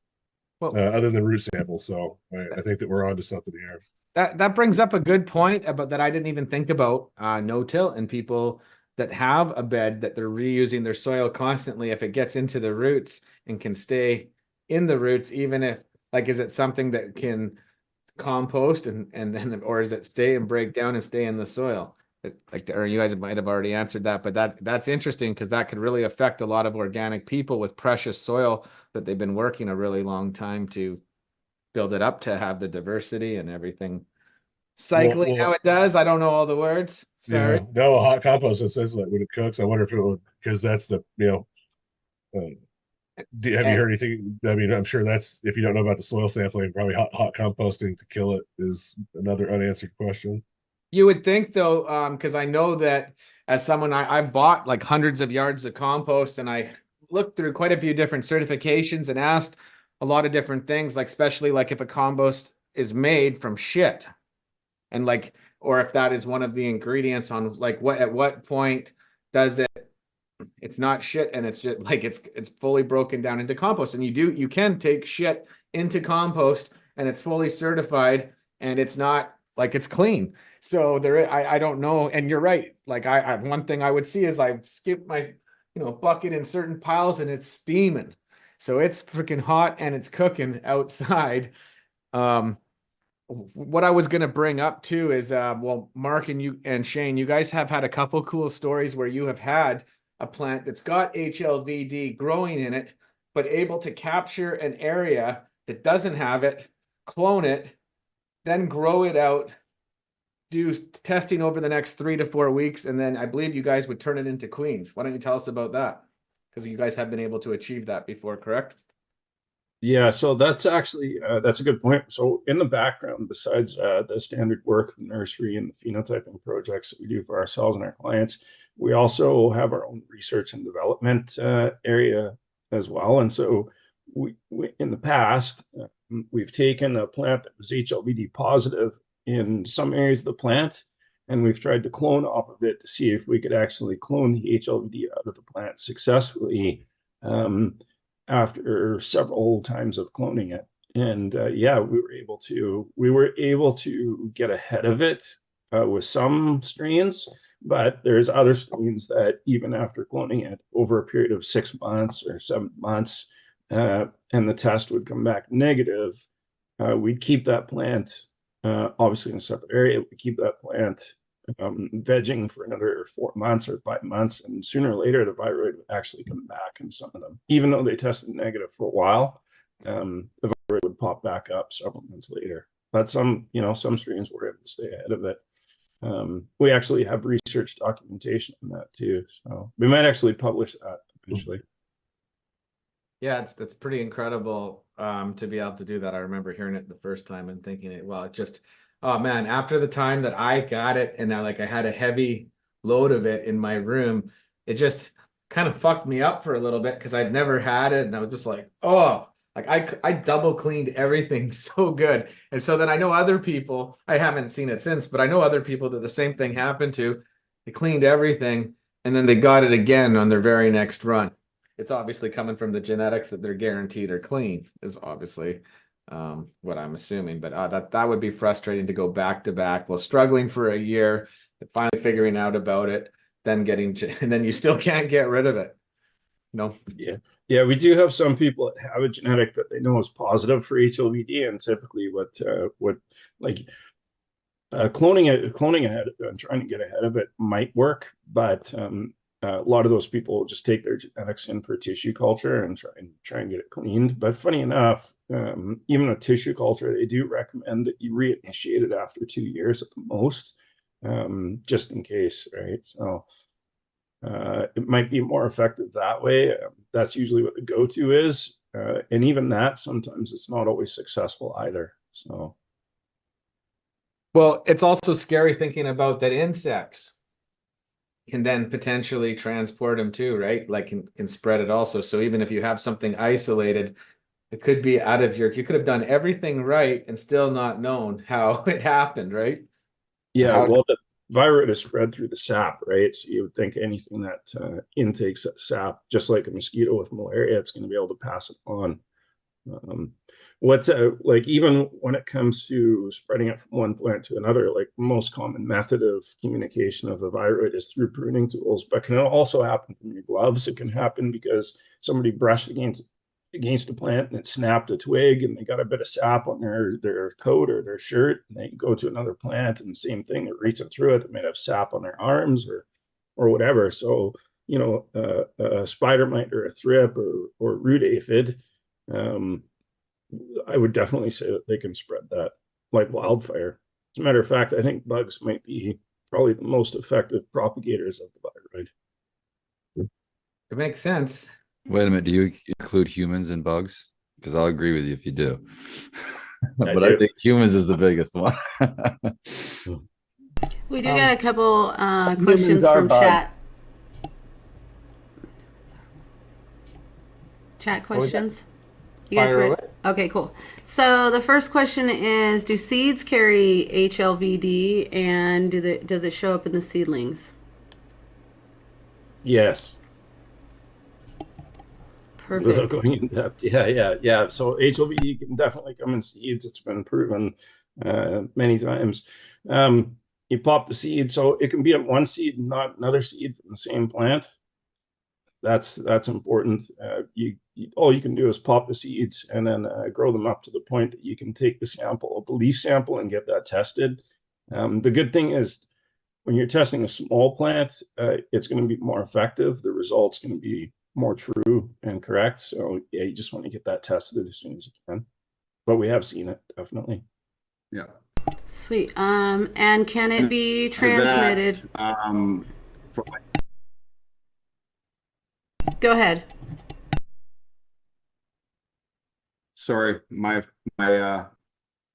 other than root samples, so I think that we're onto something here. That brings up a good point about that I didn't even think about no-till and people that have a bed that they're reusing their soil constantly. If it gets into the roots and can stay in the roots, even if is it something that can compost and then, or is it stay and break down and stay in the soil? Or you guys might have already answered that, but that's interesting because that could really affect a lot of organic people with precious soil that they've been working a really long time to build it up to have the diversity and everything. Cycling how it does. I don't know all the words. Sorry. Yeah, no, hot compost, it says like when it cooks. I wonder if it would, because that's the have you heard anything? I mean, I'm sure that's, if you don't know about the soil sampling, probably hot composting to kill it is another unanswered question. You would think though, because I know that as someone, I bought like hundreds of yards of compost and I looked through quite a few different certifications and asked a lot of different things, like especially like if a compost is made from shit and or if that is one of the ingredients on at what point does it's not shit and it's just it's fully broken down into compost. And you can take shit into compost and it's fully certified and it's not it's clean. So I don't know. And you're right. I one thing I would see is I skip my, bucket in certain piles and it's steaming. So it's freaking hot and it's cooking outside. One what I was going to bring up too is, well, Mark and you and Shane, you guys have had a couple cool stories where you have had a plant that's got HLVD growing in it, but able to capture an area that doesn't have it, clone it, then grow it out, do testing over the next 3 to 4 weeks, and then I believe you guys would turn it into queens. Why don't you tell us about that? Because you guys have been able to achieve that before, correct? Yeah, so that's actually that's a good point. So in the background, besides the standard work, nursery, and the phenotyping projects that we do for ourselves and our clients, we also have our own research and development area as well. And so we in the past, we've taken a plant that was HLVD positive in some areas of the plant, and we've tried to clone off of it to see if we could actually clone the HLVD out of the plant successfully. After several times of cloning it, and yeah, we were able to get ahead of it with some strains, but there's other strains that even after cloning it over a period of 6 months or 7 months, and the test would come back negative, we'd keep that plant obviously in a separate area. We keep that plant vegging for another 4 months or 5 months, and sooner or later the viroid would actually come back in some of them, even though they tested negative for a while. The viroid would pop back up several months later, but some strains were able to stay ahead of it. We actually have research documentation on that too, so we might actually publish that eventually. Yeah, that's pretty incredible to be able to do that. I remember hearing it the first time and thinking it, well, it just, oh man, after the time that I got it and I had a heavy load of it in my room, it just kind of fucked me up for a little bit because I'd never had it. And I was just like, oh, like I double cleaned everything so good. And so then I know other people, I haven't seen it since, but I know other people that the same thing happened to. They cleaned everything and then they got it again on their very next run. It's obviously coming from the genetics that they're guaranteed are clean, is obviously what I'm assuming. But that would be frustrating to go back to back while struggling for a year, finally figuring out about it, then and then you still can't get rid of it. No. Yeah, we do have some people that have a genetic that they know is positive for HLVD, and typically what cloning ahead and trying to get ahead of it might work, but a lot of those people just take their genetics in for tissue culture and try and get it cleaned. But funny enough, even a tissue culture, they do recommend that you reinitiate it after 2 years at the most, just in case, right? So it might be more effective that way. That's usually what the go-to is, and even that sometimes it's not always successful either. So, well, it's also scary thinking about that insects can then potentially transport them too, right? Like can spread it also. So even if you have something isolated, it could be you could have done everything right and still not known how it happened, right? Yeah, well, the viroid is spread through the sap, right? So you would think anything that intakes that sap, just like a mosquito with malaria, it's going to be able to pass it on. Like even when it comes to spreading it from one plant to another, like the most common method of communication of the viroid is through pruning tools, but can it also happen from your gloves? It can happen because somebody brushed against a plant and it snapped a twig and they got a bit of sap on their coat or their shirt, and they go to another plant and the same thing, they're reaching through it, it might have sap on their arms or whatever. So a spider mite or a thrip or root aphid, I would definitely say that they can spread that like wildfire. As a matter of fact, I think bugs might be probably the most effective propagators of the viroid. It makes sense. Wait a minute, do you include humans and bugs? Because I'll agree with you if you do. But I I think humans is the biggest one. We do get a couple questions humans are from bugs. chat. Chat questions. You guys Fire ready? away. Okay, cool. So the first question is: do seeds carry HLVD, and does it show up in the seedlings? Yes. Perfect. Without going in depth. Yeah. So HLVD can definitely come in seeds. It's been proven many times. You pop the seed, so it can be at one seed and not another seed from the same plant. that's important. All you can do is pop the seeds and then grow them up to the point that you can take the sample, the leaf sample, and get that tested. The good thing is when you're testing a small plant, it's going to be more effective. The result's going to be more true and correct. So yeah, you just want to get that tested as soon as you can. But we have seen it, definitely. Yeah. Sweet. And can it be transmitted? For Go ahead. sorry, I've got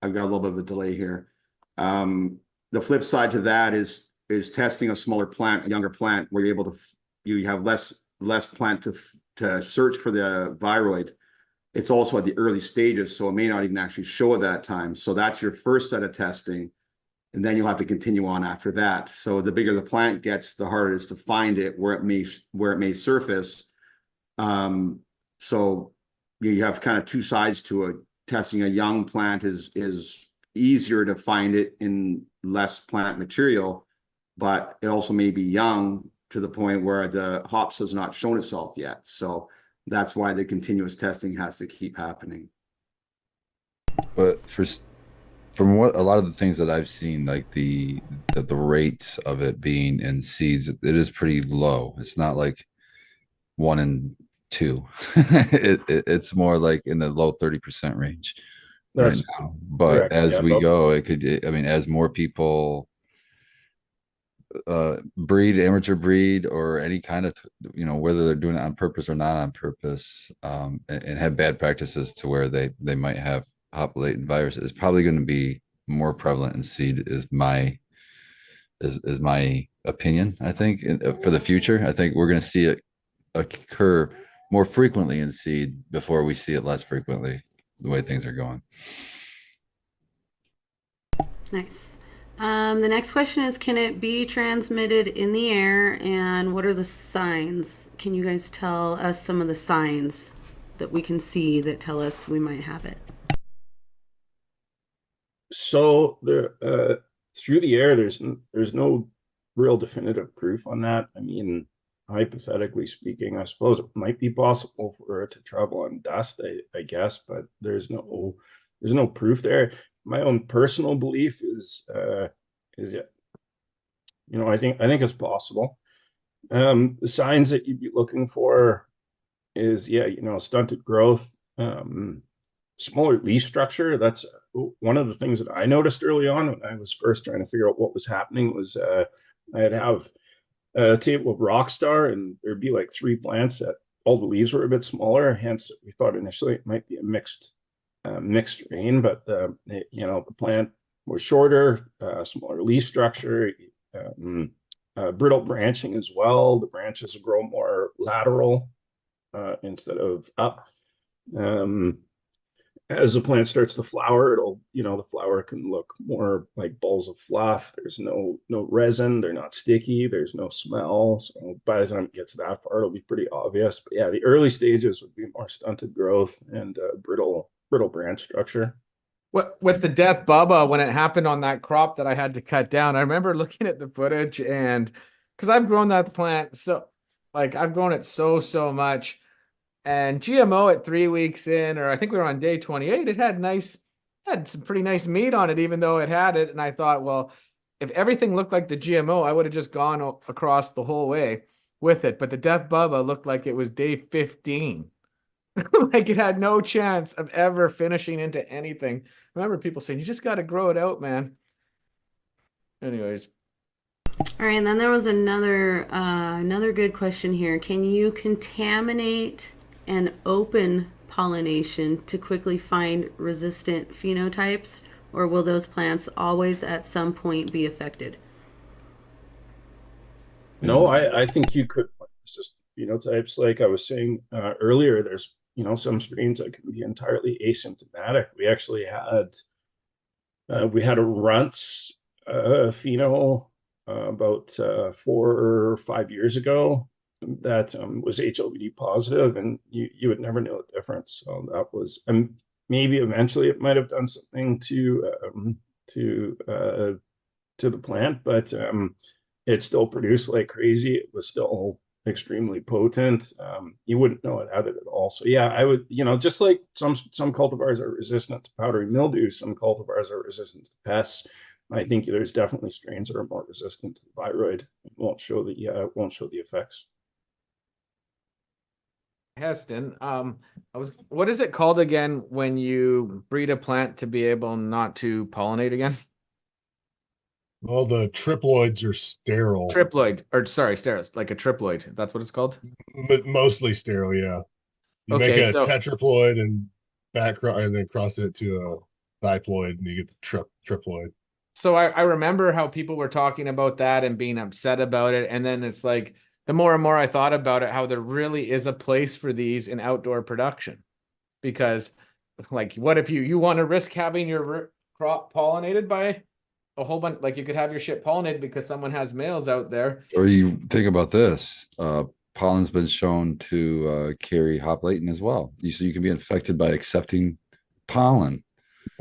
a little bit of a delay here. The flip side to that is testing a smaller plant, a younger plant, where you're able to you have less plant to search for the viroid. It's also at the early stages, so it may not even actually show at that time. So that's your first set of testing, and then you'll have to continue on after that. So the bigger the plant gets, the harder it is to find it where it may surface. So you have kind of two sides to it. Testing a young plant is easier to find it in less plant material, but it also may be young to the point where the hops has not shown itself yet. So that's why the continuous testing has to keep happening. But from what a lot of the things that I've seen, like the rates of it being in seeds, it is pretty low. It's not like 1 in 2. It's more like in the low 30% range right That's now. But correct. as Yeah, we go, I mean, as more people breed, amateur breed, or any kind of, whether they're doing it on purpose or not on purpose, and have bad practices to where they might have hop latent virus, is probably going to be more prevalent in seed, is my opinion. I think for the future, I think we're going to see it occur more frequently in seed before we see it less frequently, the way things are going. Nice. The next question is, can it be transmitted in the air, and what are the signs? Can you guys tell us some of the signs that we can see that tell us we might have it? So through the air, there's no real definitive proof on that. I mean, hypothetically speaking, I suppose it might be possible for it to travel on dust, I guess, but there's no proof there. My own personal belief is it, I think it's possible. The signs that you'd be looking for is, stunted growth, smaller leaf structure. That's one of the things that I noticed early on when I was first trying to figure out what was happening. Was I'd have a table of Rockstar, and there'd be like 3 plants that all the leaves were a bit smaller. Hence, we thought initially it might be a mixed strain, but the plant was shorter, smaller leaf structure, brittle branching as well. The branches grow more lateral instead of up. As the plant starts to flower, the flower can look more like balls of fluff. There's no resin. They're not sticky. There's no smell. So by the time it gets that far, it'll be pretty obvious. But yeah, the early stages would be more stunted growth and brittle branch structure. What with the death Bubba, when it happened on that crop that I had to cut down, I remember looking at the footage, and because I've grown that plant, so like I've grown it so much. And GMO at 3 weeks in, or I think we were on day 28, it had some pretty nice meat on it, even though it had it. And I thought, well, if everything looked like the GMO, I would have just gone across the whole way with it. But the Death Bubba looked like it was day 15. Like it had no chance of ever finishing into anything. I remember people saying, you just got to grow it out, man. Anyways. All right, and then there was another good question here. Can you contaminate and open pollination to quickly find resistant phenotypes, or will those plants always at some point be affected? No, I think you could find resistant phenotypes. Like I was saying earlier, there's some strains that can be entirely asymptomatic. We actually had a runts pheno about 4 or 5 years ago that was HLVD positive, and you would never know the difference. So that was, and maybe eventually it might have done something to the plant, but it still produced like crazy. It extremely potent. You wouldn't know it had it at all. So yeah, I would, just like some cultivars are resistant to powdery mildew, some cultivars are resistant to pests. I think there's definitely strains that are more resistant to viroid. It won't show the effects. Heston, what is it called again when you breed a plant to be able not to pollinate again? Well, the triploids are sterile, Triploid, or sorry, sterile, like a triploid. That's what it's called. but mostly sterile. Yeah, you make Okay, a so tetraploid and and then cross it to a diploid, and you get the triploid. I remember how people were talking about that and being upset about it, and then it's like the more and more I thought about it, how there really is a place for these in outdoor production, because like, what if you want to risk having your crop pollinated by a whole bunch? Like, you could have your shit pollinated because someone has males out there. Or you think about this, pollen's been shown to carry hop latent as well. So you can be infected by accepting pollen.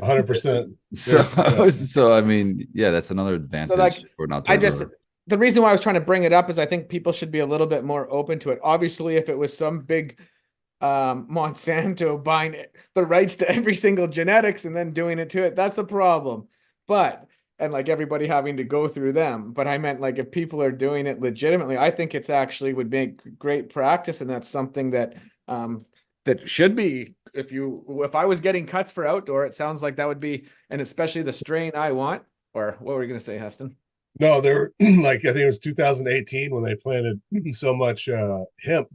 100%. So, so I mean, yeah, that's another advantage for an outdoor grower. The reason why I was trying to bring it up is I think people should be a little bit more open to it. Obviously, if it was some big Monsanto buying the rights to every single genetics and then doing it to it, that's a problem. And like everybody having to go through them. But I meant, like, if people are doing it legitimately, I think it's actually would make great practice, and that's something that that should be. If I was getting cuts for outdoor, it sounds like that would be, and especially the strain I want. Or what were you going to say, Heston? No, they're like, I think it was 2018 when they planted so much hemp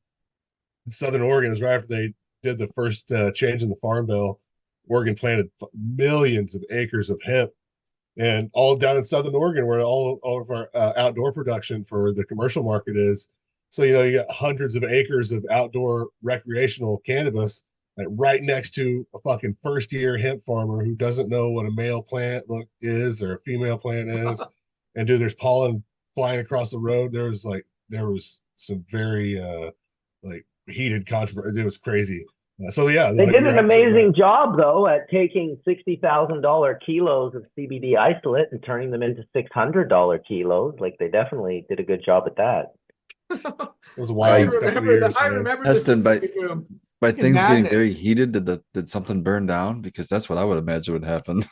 in Southern Oregon. It was right after they did the first change in the Farm Bill. Oregon planted millions of acres of hemp, and all down in Southern Oregon, where all of our outdoor production for the commercial market is. So, you got hundreds of acres of outdoor recreational cannabis, like, right next to a fucking first year hemp farmer who doesn't know what a male plant is or a female plant is. And dude, there's pollen flying across the road. There was some very like heated controversy. It was crazy. So yeah, they did an amazing right. job though at taking $60,000 kilos of CBD isolate and turning them into $600 kilos. Like, they definitely did a good job at that. It was a wild couple years. I remember Heston, by things madness. getting very heated, did something burn down? Because that's what I would imagine would happen.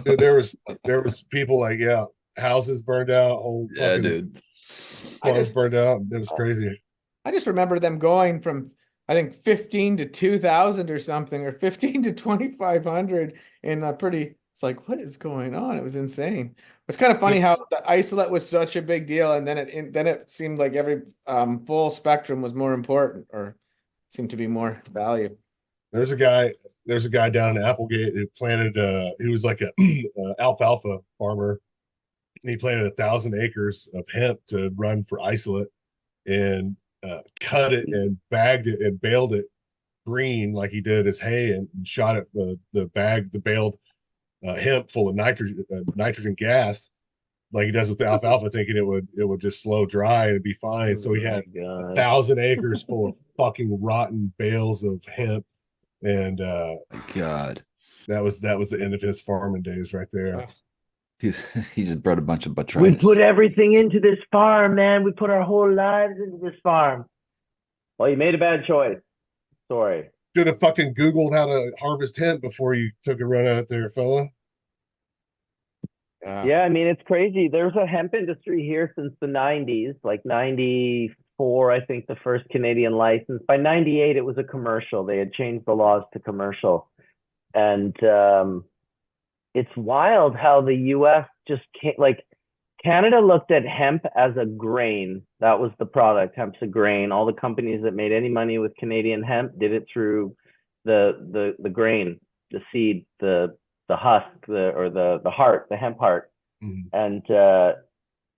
Dude, there was people, like, yeah, houses burned out, whole fucking dude, farms burned out. It was crazy. I just remember them going from, I think, 15 to 2,000 or something, or 15 to 2,500 in a pretty. It's like, what is going on? It was insane. It's kind of funny how the isolate was such a big deal, and then it seemed like every full spectrum was more important, or seemed to be more value. There's a guy down in Applegate who planted. He was like a alfalfa farmer, and he planted 1,000 acres of hemp to run for isolate, and cut it and bagged it and baled it green like he did his hay, and shot it the baled hemp full of nitrogen gas like he does with the alfalfa, thinking it would just slow dry and be fine. So he had 1,000 acres full of fucking rotten bales of hemp, and God, that was the end of his farming days right there. He just brought a bunch of botrytis. We put everything into this farm, man. We put our whole lives into this farm. Well, you made a bad choice. Sorry. Should have fucking Googled how to harvest hemp before you took a run out there, fella. Yeah, I mean, it's crazy. There's a hemp industry here since the 90s, like 94, I think, the first Canadian license. By 98, it was a commercial. They had changed the laws to commercial. And it's wild how the US just can't, like, Canada looked at hemp as a grain. That was the product. Hemp's a grain. All the companies that made any money with Canadian hemp did it through the grain, the seed, the husk, the heart, the hemp heart. Mm-hmm. And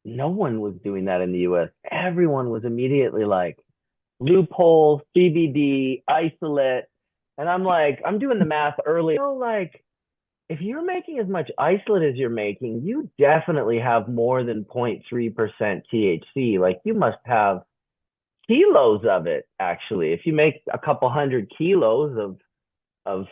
no one was doing that in the US. Everyone was immediately like, loophole, CBD, isolate. And I'm like, I'm doing the math early. Like, if you're making as much isolate as you're making, you definitely have more than 0.3% THC. Like, you must have kilos of it, actually. If you make a couple hundred kilos of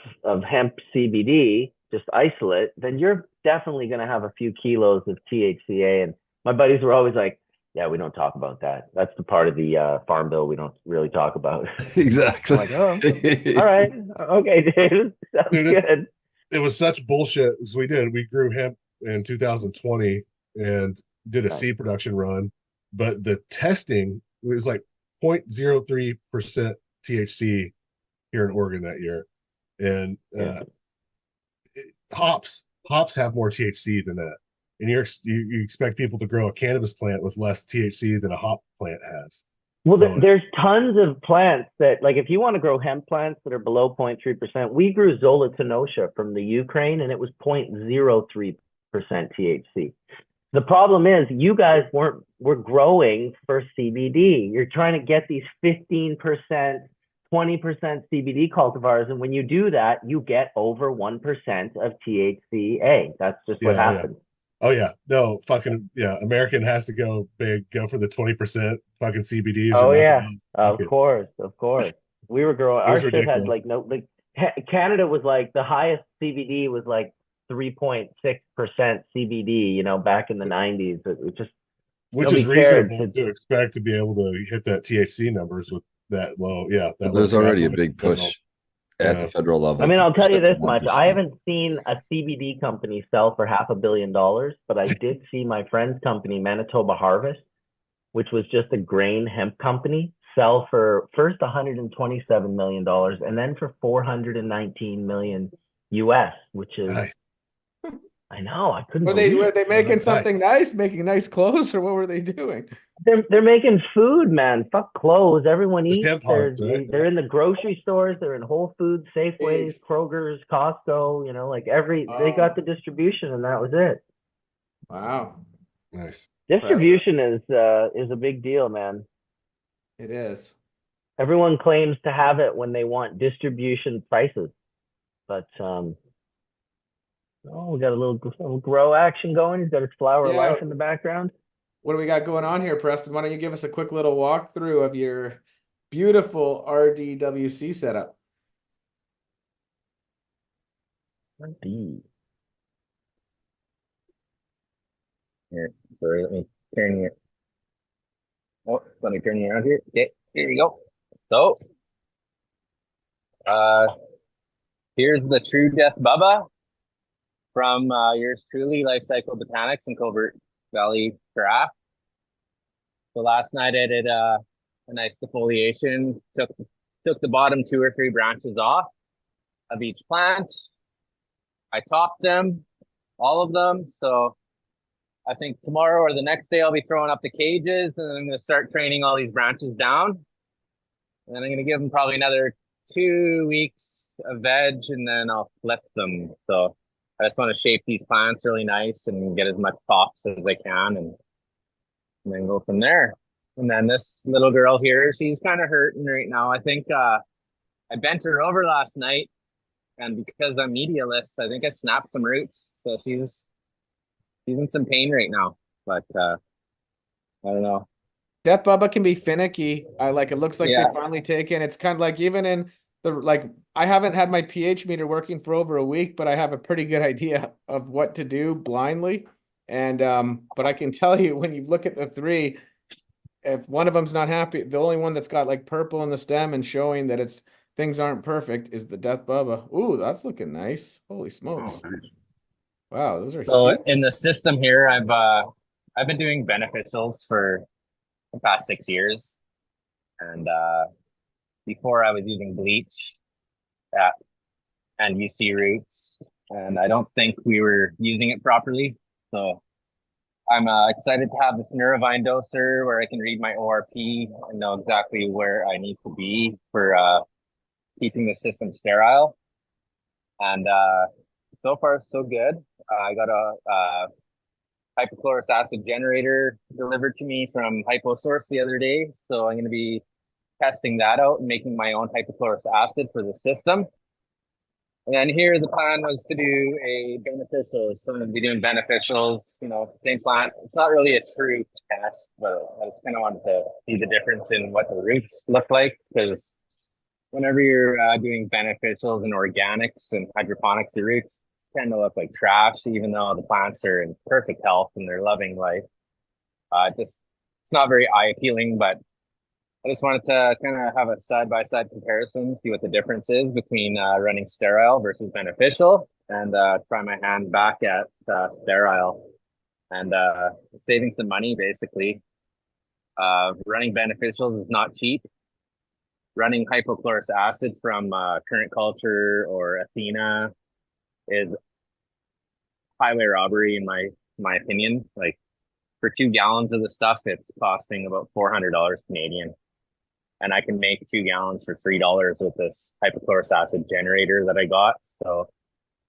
hemp CBD, just isolate, then you're definitely going to have a few kilos of THCA. And my buddies were always like, Yeah, we don't talk about that. That's the part of the farm bill we don't really talk about. I'm Exactly. like, oh, all right, okay, dude, sounds Dude, good. it was such bullshit. So we grew hemp in 2020 and did a Nice. seed production run, but the testing was like 0.03% THC here in Oregon that year. And Yeah. hops have more THC than that. And you expect people to grow a cannabis plant with less THC than a hop plant has. Well, So there's tons of plants that, like, if you want to grow hemp plants that are below 0.3%, we grew Zolotonosha from the Ukraine, and it was 0.03% THC. The problem is, you guys were growing for CBD. You're trying to get these 15%, 20% CBD cultivars, and when you do that, you get over 1% of THCA. That's just what yeah, oh, yeah. happens. Oh yeah, no, fucking yeah. American has to go big, go for the 20% fucking CBDs or Oh nothing yeah, else. Fuck of it. course, of course. We were growing. It Our was shit had ridiculous. like no like Canada was like the highest CBD was like 3.6% CBD. You know, back in the 90s, it just Which is nobody cared. reasonable to expect to be able to hit that THC numbers with that low, yeah, that But low there's already a cannabinoid big fentanyl. push at the Yeah. federal I level mean, to I'll push tell you that to this much: I 1%. haven't seen a CBD company sell for $500 million, but I did see my friend's company, Manitoba Harvest, which was just a grain hemp company, sell for first $127 million and then for 419 million US, which is, Nice. I know, I couldn't Were they believe were it. they making Nice. something nice, making nice clothes, or what were they doing? They're making food, man. Fuck clothes. Everyone Just eats. hemp hearts, right? They're in the grocery stores. They're in Whole Foods, Safeways, Jeez. Kroger's, Costco. You know, like they Oh, got the distribution, and that was it. wow. Nice. Impressive. Distribution is a big deal, man. It is. Everyone claims to have it when they want distribution prices, but oh, we got a little grow action going. He's got his flower of Yeah. life in the background. What do we got going on here, Preston? Why don't you give us a quick little walkthrough of your beautiful RDWC setup? Indeed. Here, sorry, let me turn you. Oh, let me turn you around here. Okay, here you go. So, uh, here's the True Death Bubba from yours truly, Lifecycle Botanics in Covert Valley Craft. So last night I did a nice defoliation. Took the bottom 2 or 3 branches off of each plant. I topped them, all of them. So I think tomorrow or the next day I'll be throwing up the cages, and then I'm going to start training all these branches down. And then I'm going to give them probably another 2 weeks of veg, and then I'll flip them. So I just want to shape these plants really nice and get as much pops as I can, and then go from there. And then this little girl here, she's kind of hurting right now. I think I bent her over last night, and because I'm medialist, I think I snapped some roots. So she's in some pain right now. But I don't know. Death Bubba can be finicky. It looks like Yeah. they finally taken. It's kind of like even in I haven't had my pH meter working for over a week, but I have a pretty good idea of what to do blindly. And but I can tell you when you look at the 3, if one of them's not happy, the only one that's got like purple in the stem and showing that it's things aren't perfect is the Death Bubba. Ooh, that's looking nice. Holy smokes. Oh, nice. Wow, those are So huge. in the system here, I've been doing beneficials for the past 6 years, and before I was using bleach and UC roots, and I don't think we were using it properly. So I'm excited to have this Neurovine doser where I can read my ORP and know exactly where I need to be for keeping the system sterile. And so far, so good. I got a hypochlorous acid generator delivered to me from HypoSource the other day. So I'm going to be testing that out and making my own hypochlorous acid for the system. And then here the plan was to do a beneficials. So I'm going to be doing beneficials, same plant. It's not really a true test, but I just kind of wanted to see the difference in what the roots look like, because whenever you're doing beneficials and organics and hydroponics, the roots tend to look like trash, even though the plants are in perfect health and they're loving life. Just it's not very eye appealing, but I just wanted to kind of have a side by side comparison, see what the difference is between running sterile versus beneficial, and try my hand back at sterile and saving some money basically. Running beneficials is not cheap. Running hypochlorous acid from Current Culture or Athena is highway robbery in my opinion. Like for 2 gallons of the stuff, it's costing about $400 Canadian, and I can make 2 gallons for $3 with this hypochlorous acid generator that I got. So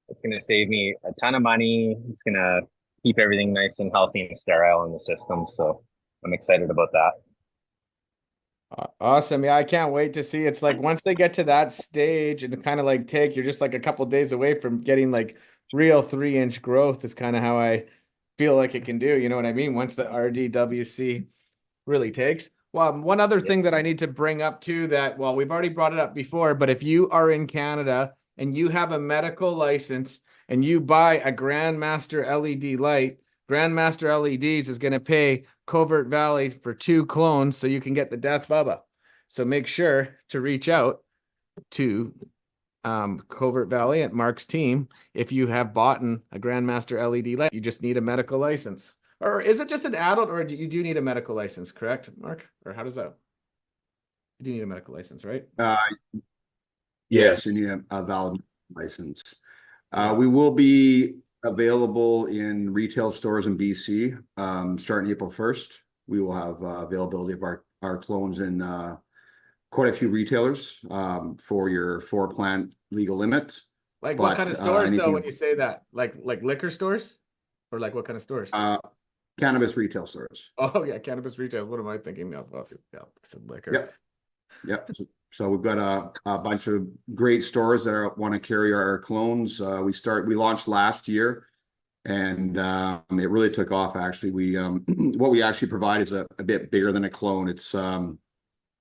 it's going to save me a ton of money. It's going to keep everything nice and healthy and sterile in the system. So I'm excited about that. Awesome. Yeah, I can't wait to see. It's like once they get to that stage and kind of like you're just like a couple days away from getting like real 3-inch growth is kind of how I feel like it can do. You know what I mean? Once the RDWC really takes. Well, one other thing that I need to bring up too that, well, we've already brought it up before, but if you are in Canada and you have a medical license and you buy a Grandmaster LED light, Grandmaster LEDs is going to pay Covert Valley for 2 clones so you can get the Death Bubba. So make sure to reach out to Covert Valley at Mark's team if you have bought a Grandmaster LED light. You just need a medical license. Or is it just an adult, or do you need a medical license, correct, Mark? Or how does that? You do need a medical license, right? Yes, you need a valid license. We will be available in retail stores in BC starting April 1st. We will have availability of our clones in quite a few retailers for your 4-plant legal limit. Like what kind of stores though, when you say that? Like liquor stores? Or like what kind of stores? Cannabis retail stores. Oh yeah, cannabis retail. What am I thinking of? Well, yeah, I said liquor. Yep. Yep. So we've got a bunch of great stores that want to carry our clones. We launched last year, and it really took off. Actually, we what we actually provide is a bit bigger than a clone. It's a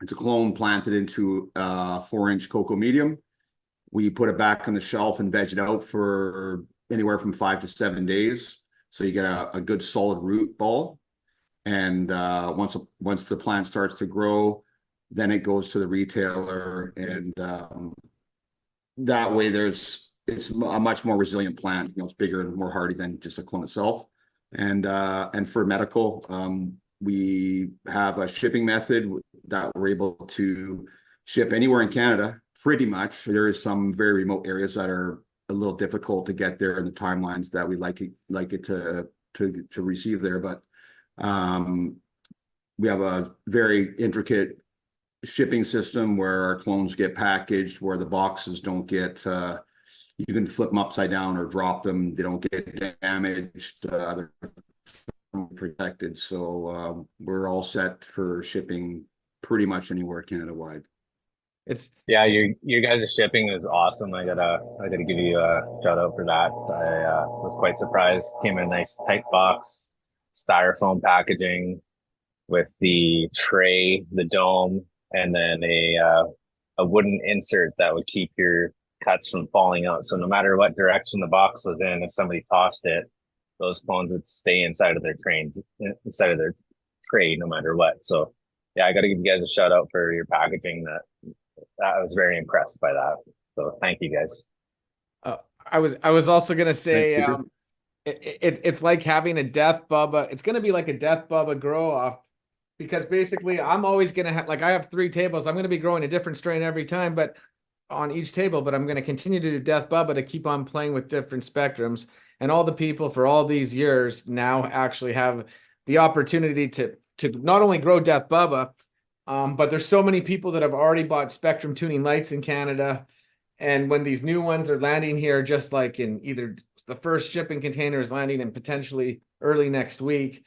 clone planted into 4-inch cocoa medium. We put it back on the shelf and veg it out for anywhere from 5 to 7 days. So you get a good solid root ball. And once the plant starts to grow, then it goes to the retailer. And that way it's a much more resilient plant. You know, it's bigger and more hardy than just a clone itself. And for medical, we have a shipping method that we're able to ship anywhere in Canada, pretty much. There is some very remote areas that are a little difficult to get there in the timelines that we like it to receive there. But we have a very intricate shipping system where our clones get packaged, where the boxes don't get you can flip them upside down or drop them. They don't get damaged. They're protected. So we're all set for shipping pretty much anywhere Canada wide. Yeah, your guys' shipping is awesome. I gotta give you a shout out for that. I was quite surprised. Came in a nice tight box, styrofoam packaging with the tray, the dome, and then a wooden insert that would keep your cuts from falling out. So no matter what direction the box was in, if somebody tossed it, those clones would stay inside of their tray, no matter what. So yeah, I got to give you guys a shout out for your packaging. I was very impressed by that. So thank you guys. I was also gonna say it's like having a Death Bubba. It's gonna be like a Death Bubba grow off, because basically I'm always gonna have, like, I have 3 tables. I'm gonna be growing a different strain every time, but on each table. But I'm gonna continue to do Death Bubba to keep on playing with different spectrums. And all the people for all these years now actually have the opportunity to not only grow Death Bubba, but there's so many people that have already bought spectrum tuning lights in Canada. And when these new ones are landing here, just like in either the first shipping container is landing in potentially early next week,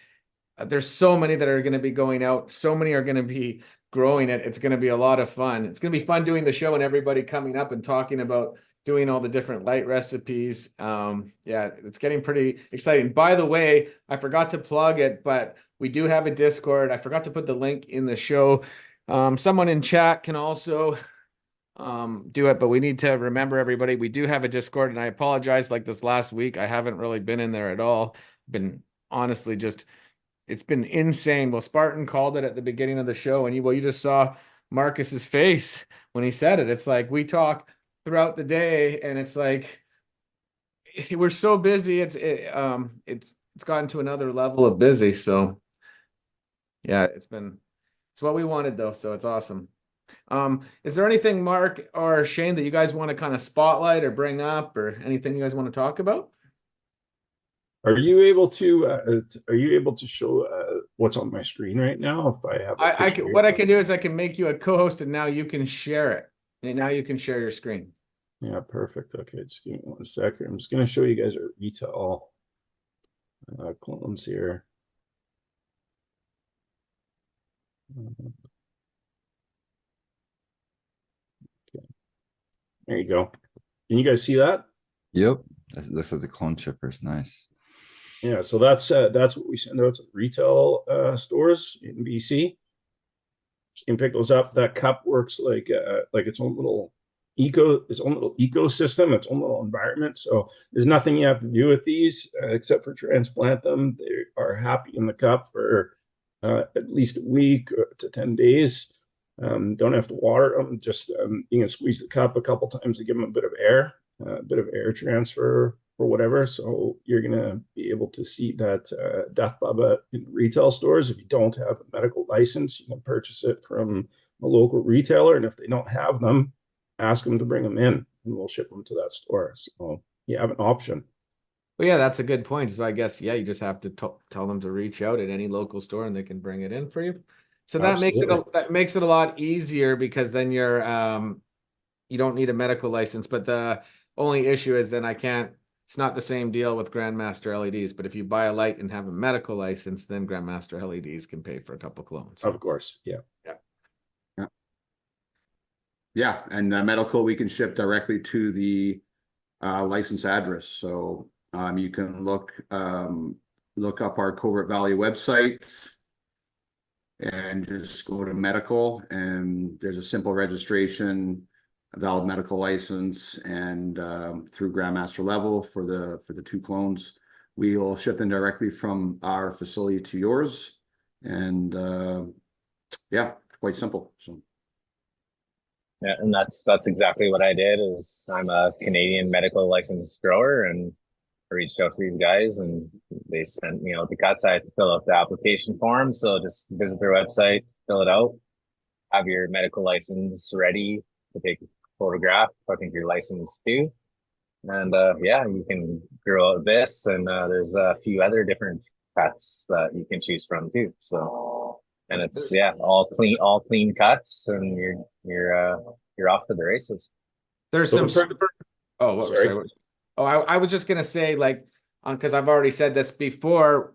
there's so many that are going to be going out. So many are going to be growing it. It's going to be a lot of fun. It's going to be fun doing the show and everybody coming up and talking about doing all the different light recipes. Yeah, it's getting pretty exciting. By the way, I forgot to plug it, but we do have a Discord. I forgot to put the link in the show. Someone in chat can also do it, but we need to remember, everybody, we do have a Discord, and I apologize, like this last week I haven't really been in there at all. Been honestly just it's been insane. Well, Spartan called it at the beginning of the show, and you just saw Marcus's face when he said it. It's like we talk throughout the day, and it's like we're so busy. It's gotten to another level of busy. So yeah, it's what we wanted though. So it's awesome. Is there anything, Mark or Shane, that you guys want to kind of spotlight or bring up, or anything you guys want to talk about? Are you able to show what's on my screen right now? If I have a picture What I can do is I can make you a co-host, and now you can share it. And now you can share your screen. Yeah, perfect. Okay, just give me 1 second. I'm just going to show you guys our retail clones here. Okay, there you go. Can you guys see that? Yep. That looks like the clone chippers. Nice. Yeah, so that's what we send out to retail stores in BC. You can pick those up. That cup works like its own little ecosystem, its own little environment. So there's nothing you have to do with these except for transplant them. They are happy in the cup for at least a week to 10 days. Don't have to water them. Just you can squeeze the cup a couple times to give them a bit of air transfer or whatever. So you're gonna be able to see that Death Bubba in retail stores. If you don't have a medical license, you can purchase it from a local retailer, and if they don't have them, ask them to bring them in, and we'll ship them to that store. So you have an option. Well, yeah, that's a good point. So I guess, yeah, you just have to tell them to reach out at any local store, and they can bring it in for you. So that makes it a lot easier, because then you don't need a medical license. But the only issue is then it's not the same deal with Grandmaster LEDs. But if you buy a light and have a medical license, then Grandmaster LEDs can pay for a couple clones. Of course, yeah. Yeah, and medical we can ship directly to the license address. So you can look up our Covert Valley website and just go to medical, and there's a simple registration, a valid medical license, and through Grandmaster level for the 2 clones. We will ship them directly from our facility to yours, and yeah, quite simple. So. Yeah, and that's exactly what I did. Is I'm a Canadian medical licensed grower, and I reached out to these guys, and they sent me out the cuts. I had to fill out the application form, so just visit their website, fill it out, have your medical license ready to take a photograph. I think you're licensed too, and yeah, you can grow out this, and there's a few other different cuts that you can choose from too. So. And it's all clean cuts, and you're off to the races. There's some super. Oh, sorry. Oh, I was just gonna say, like, because I've already said this before.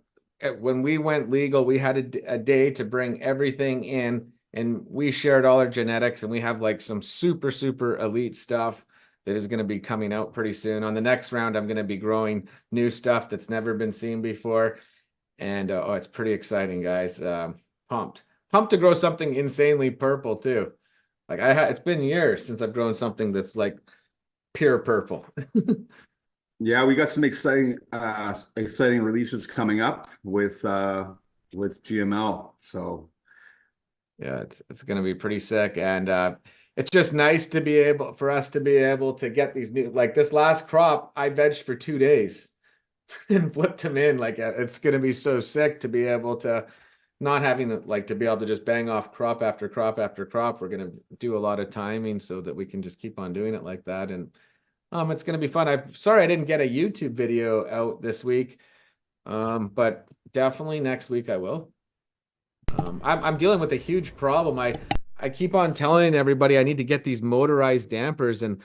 When we went legal, we had a day to bring everything in, and we shared all our genetics, and we have like some super elite stuff that is going to be coming out pretty soon. On the next round, I'm going to be growing new stuff that's never been seen before, and it's pretty exciting, guys. Pumped to grow something insanely purple too. Like it's been years since I've grown something that's like pure purple. Yeah, we got some exciting releases coming up with GML. So yeah, it's going to be pretty sick, and it's just nice to be able to get these new, like this last crop I vegged for 2 days and flipped them in. Like it's going to be so sick to be able to not having to be able to just bang off crop after crop after crop. We're going to do a lot of timing so that we can just keep on doing it like that. And it's going to be fun. I'm sorry I didn't get a YouTube video out this week. But definitely next week I will. I'm dealing with a huge problem. I keep on telling everybody I need to get these motorized dampers, and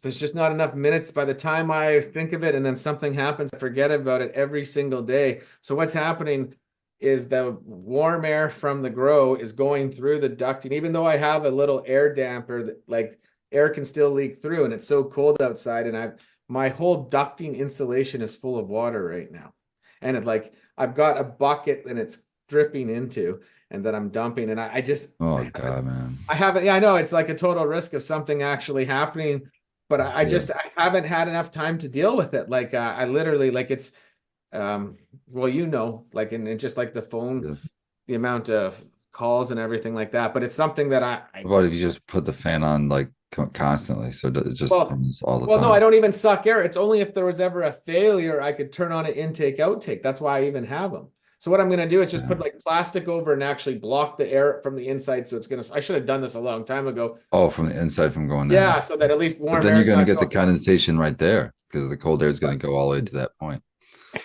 there's just not enough minutes by the time I think of it, and then something happens. I forget about it every single day. So what's happening is the warm air from the grow is going through the ducting. Even though I have a little air damper, that like air can still leak through, and it's so cold outside, and my whole ducting insulation is full of water right now. And I've got a bucket and it's dripping into, and then I'm dumping, and I just God, man. I haven't, yeah, I know it's like a total risk of something actually happening, but I haven't had enough time to deal with it. Like I literally, like Well, you know, like, and just like the phone, Yeah. the amount of calls and everything like that. But it's something that I How about if you just put the fan on like constantly, so it just well, runs all the well, no, I time? don't even suck air. It's only if there was ever a failure, I could turn on an intake outtake. That's why I even have them. So what I'm going to do is just Yeah. put like plastic over and actually block the air from the inside. So it's going to, I should have done this a long time ago. Oh, from the inside from going in. Yeah. So that at least But warm then air you're is gonna not get the going. condensation right there because the cold air is gonna go all the way to that point.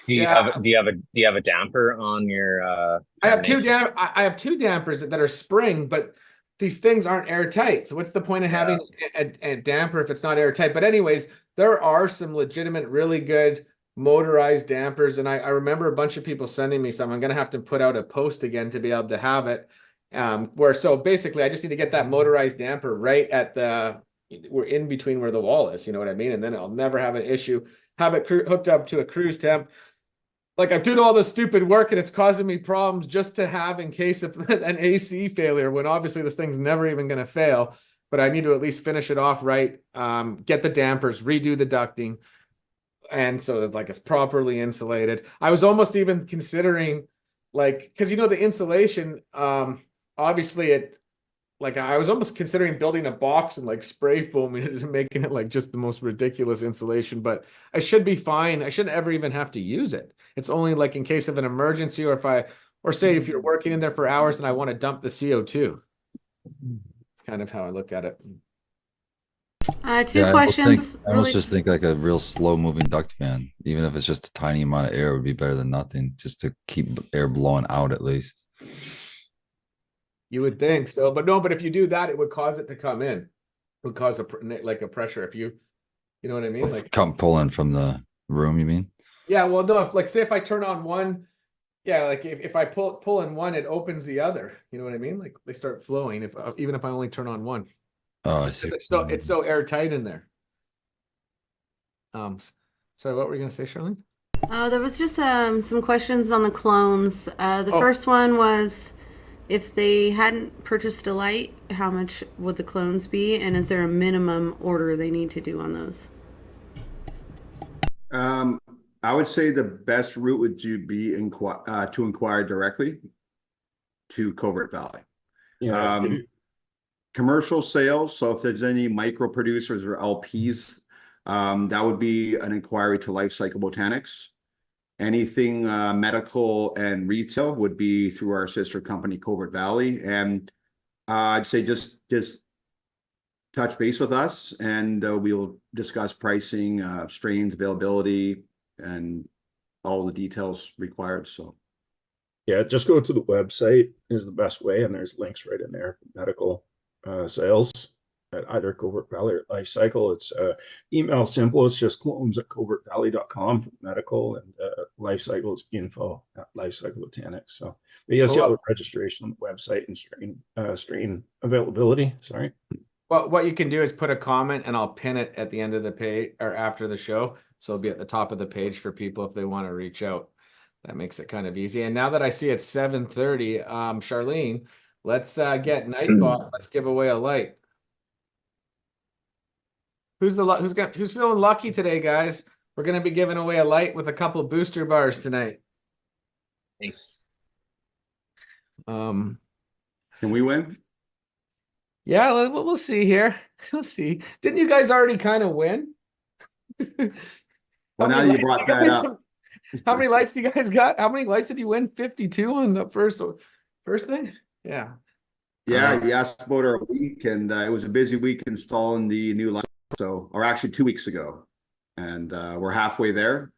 Yeah. Do you have a damper on your I have contamination? I have two dampers that are spring, but these things aren't airtight. So what's the point of Yeah. having a damper if it's not airtight? But anyways, there are some legitimate, really good motorized dampers, and I remember a bunch of people sending me some. I'm gonna have to put out a post again to be able to have it. Where so basically, I just need to get that motorized damper right at we're in between where the wall is. You know what I mean? And then I'll never have an issue. Have it hooked up to a cruise temp. Like I'm doing all this stupid work and it's causing me problems just to have in case of an AC failure when obviously this thing's never even going to fail. But I need to at least finish it off right, get the dampers, redo the ducting, and so that like it's properly insulated. I was almost even considering like because you know the insulation, obviously it like I was almost considering building a box and like spray foaming it and making it like just the most ridiculous insulation, but I should be fine. I shouldn't ever even have to use it. It's only like in case of an emergency or say if you're working in there for hours and I want to dump the CO2. It's kind of how I look at it. Two Yeah, questions. I almost just think like a real slow moving duct fan, even if it's just a tiny amount of air, would be better than nothing, just to keep air blowing out at least. You would think so, but no, but if you do that, it would cause it to come in. It would cause like a pressure if you know what I mean? Like, Come pulling from the room, you mean? yeah, well, no, if like say if I turn on one, yeah, like if I pull in one, it opens the other. You know what I mean? Like they start flowing if even if I only turn on one. Oh, I see. It's so airtight in there. So what were you gonna say, Charlene? There was just some questions on the clones. The Oh. first one was if they hadn't purchased a light, how much would the clones be? And is there a minimum order they need to do on those? I would say the best route would be to inquire directly to Covert Valley. Yeah. Commercial sales. So if there's any micro producers or LPs, that would be an inquiry to Lifecycle Botanics. Anything medical and retail would be through our sister company, Covert Valley. And I'd say just touch base with us and we'll discuss pricing, strains, availability, and all the details required. So Yeah, just go to the website is the best way, and there's links right in there. Medical sales at either Covert Valley or Lifecycle. It's email simple. It's just clones@covertvalley.com for medical, and Lifecycle is info@Lifecycle Botanics. So yes, yeah, registration on the website and strain availability. Sorry. Well, what you can do is put a comment and I'll pin it at the end of the page or after the show. So it'll be at the top of the page for people if they want to reach out. That makes it kind of easy. And now that I see it's 7:30, Charlene, let's get Nightbot. Let's give away a light. Who's feeling lucky today, guys? We're gonna be giving away a light with a couple booster bars tonight. Thanks. can we win? Yeah, we'll see here. We'll see. Didn't you guys already kind of win? Well, now you brought that up. How many lights do you guys got? How many lights did you win? 52 on the first thing? Yeah. Yeah, you asked about our week, and it was a busy week installing the new light. So, or actually 2 weeks ago, and we're halfway there.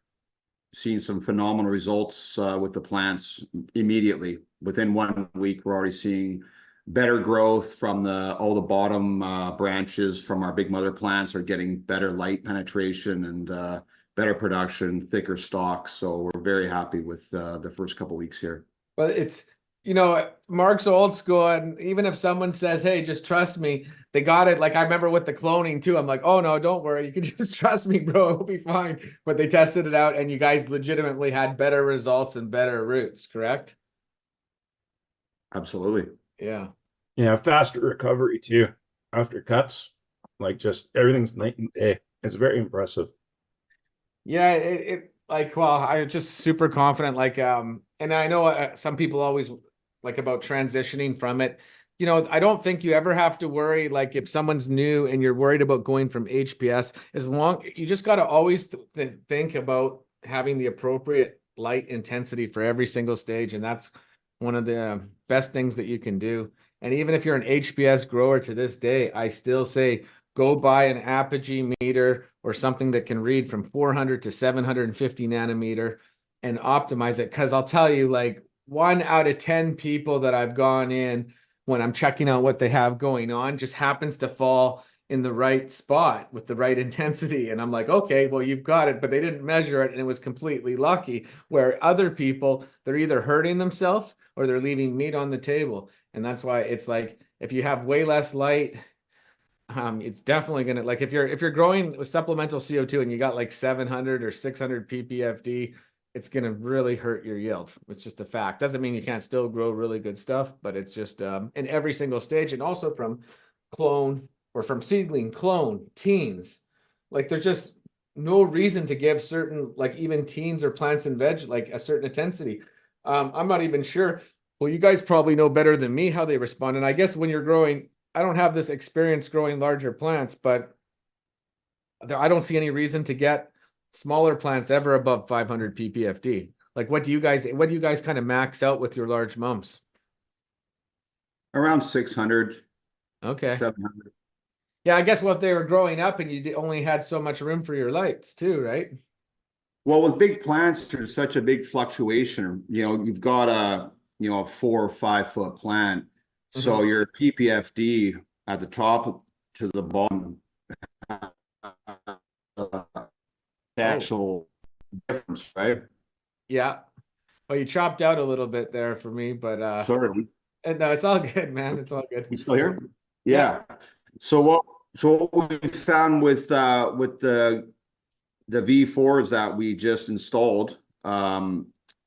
Seeing some phenomenal results with the plants immediately. Within 1 week, we're already seeing better growth from all the bottom branches from our big mother plants are getting better light penetration and better production, thicker stalks. So we're very happy with the first couple weeks here. Well, it's, Mark's old school, and even if someone says, hey, just trust me, they got it. Like I remember with the cloning too, I'm like, oh no, don't worry, you can just trust me, bro, it'll be fine. But they tested it out and you guys legitimately had better results and better roots, correct? Absolutely. Yeah. Yeah, faster recovery too after cuts. Like just everything's night and day. It's very impressive. Yeah, it like, well, I'm just super confident. Like, and I know some people always like about transitioning from it. You know, I don't think you ever have to worry. Like, if someone's new and you're worried about going from HPS, as long you just got to always think about having the appropriate light intensity for every single stage, and that's one of the best things that you can do. And even if you're an HPS grower to this day, I still say go buy an apogee meter or something that can read from 400 to 750 nanometer and optimize it. Because I'll tell you, like 1 out of 10 people that I've gone in when I'm checking out what they have going on just happens to fall in the right spot with the right intensity. And I'm like, okay, well, you've got it, but they didn't measure it and it was completely lucky. Where other people, they're either hurting themselves or they're leaving meat on the table. And that's why it's like, if you have way less light, it's definitely gonna, like, if you're growing with supplemental CO2 and you got like 700 or 600 ppfd, it's gonna really hurt your yield. It's just a fact. Doesn't mean you can't still grow really good stuff, but it's just in every single stage, and also from clone or from seedling, clone, teens. Like, there's just no reason to give certain, like even teens or plants and veg, like a certain intensity. I'm not even sure. Well, you guys probably know better than me how they respond. And I guess when you're growing, I don't have this experience growing larger plants, but I don't see any reason to get smaller plants ever above 500 ppfd. Like, what do you guys kind of max out with your large mumps? Around 600, Okay. 700. Yeah, I guess what they were growing up and you only had so much room for your lights too, right? Well, with big plants, there's such a big fluctuation. You know, you've got a 4 or 5 foot plant. So your PPFD at the top to the bottom, actual difference, right? Yeah. Well, you chopped out a little bit there for me, but Sorry, no, it's all good, man. It's all good. we still here? Yeah. Yeah. So what we found with the V4s that we just installed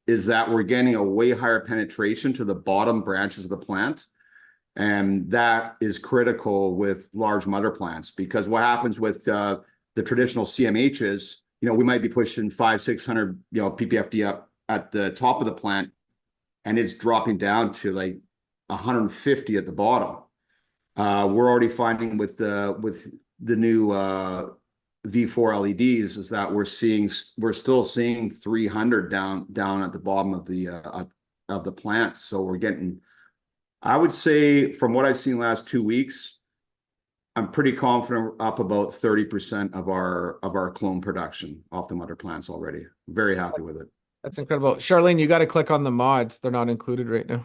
is that we're getting a way higher penetration to the bottom branches of the plant. And that is critical with large mother plants, because what happens with the traditional CMHs, we might be pushing 500-600, ppfd up at the top of the plant, and it's dropping down to like 150 at the bottom. We're already finding with the new V4 LEDs is that we're still seeing 300 down at the bottom of the plant. So we're getting, I would say, from what I've seen last 2 weeks, I'm pretty confident up about 30% of our clone production off the mother plants already. Very happy with it. That's incredible. Charlene, you got to click on the mods. They're not included right now.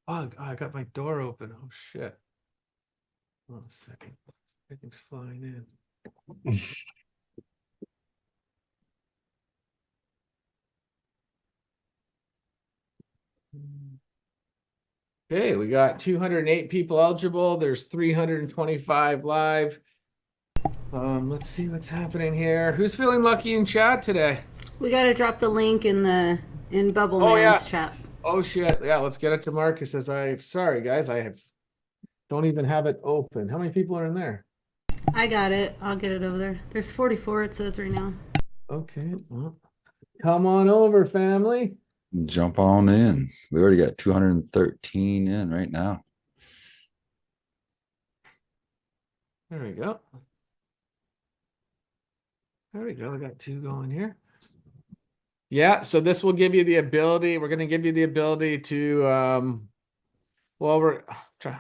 Oh, I got my door open. Oh, shit. Hold on a second. Everything's flying in. Okay, we got 208 people eligible. There's 325 live. Let's see what's happening here. Who's feeling lucky in chat today? We got to drop the link in Bubble Oh, Man's yeah. chat. Oh shit. Yeah, let's get it to Marcus. Sorry guys, don't even have it open. How many people are in there? I got it. I'll get it over there. There's 44, it says right now. Okay, well, come on over, family. Jump on in. We already got 213 in right now. There we go. There we go. I got 2 going here. Yeah, so this will give you the ability. We're going to give you the ability to, well, I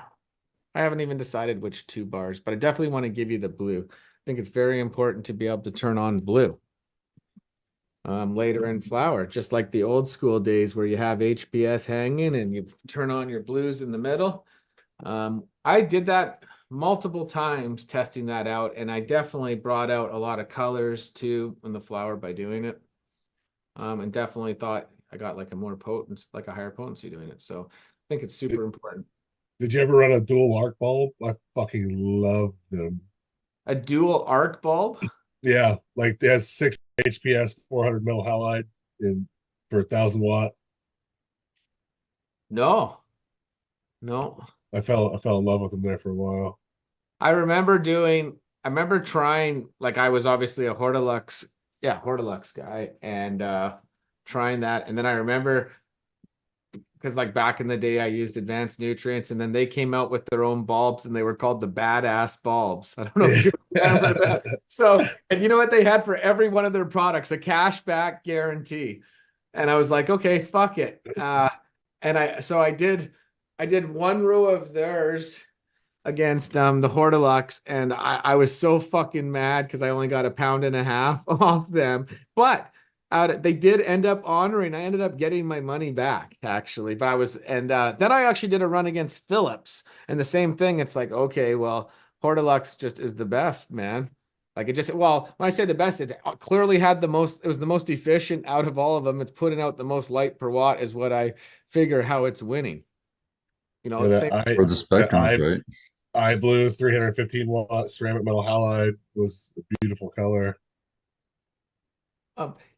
haven't even decided which 2 bars, but I definitely want to give you the blue. I think it's very important to be able to turn on blue later in flower, just like the old school days where you have HPS hanging and you turn on your blues in the middle. I did that multiple times testing that out, and I definitely brought out a lot of colors too in the flower by doing it. And definitely thought I got like a higher potency doing it. So I think it's super important. Did you ever run a dual arc bulb? I fucking love them. A dual arc bulb? Yeah, like they has 6 HPS 400 mil halide for 1,000 watt. No. I fell in love with them there for a while. I remember doing I remember trying, like I was obviously a Hortilux guy, and trying that. And then I remember because like back in the day I used advanced nutrients, and then they came out with their own bulbs and they were called the badass bulbs. I don't know if you remember that. So, and you know what they had for every one of their products? A cashback guarantee. And I was like, okay, fuck it. And I did one row of theirs against the Hortilux, and I was so fucking mad because I only got a pound and a half off them. But they did end up honoring. I ended up getting my money back actually. But I was, and then I actually did a run against Phillips, and the same thing. It's like, okay, well, Hortilux just is the best, man. Like it just, well, when I say the best, it clearly had the most, it was the most efficient out of all of them. It's putting out the most light per watt is what I figure how it's winning. You know, And same. For the spectrums, right? I blue 315 watt ceramic metal halide was a beautiful color.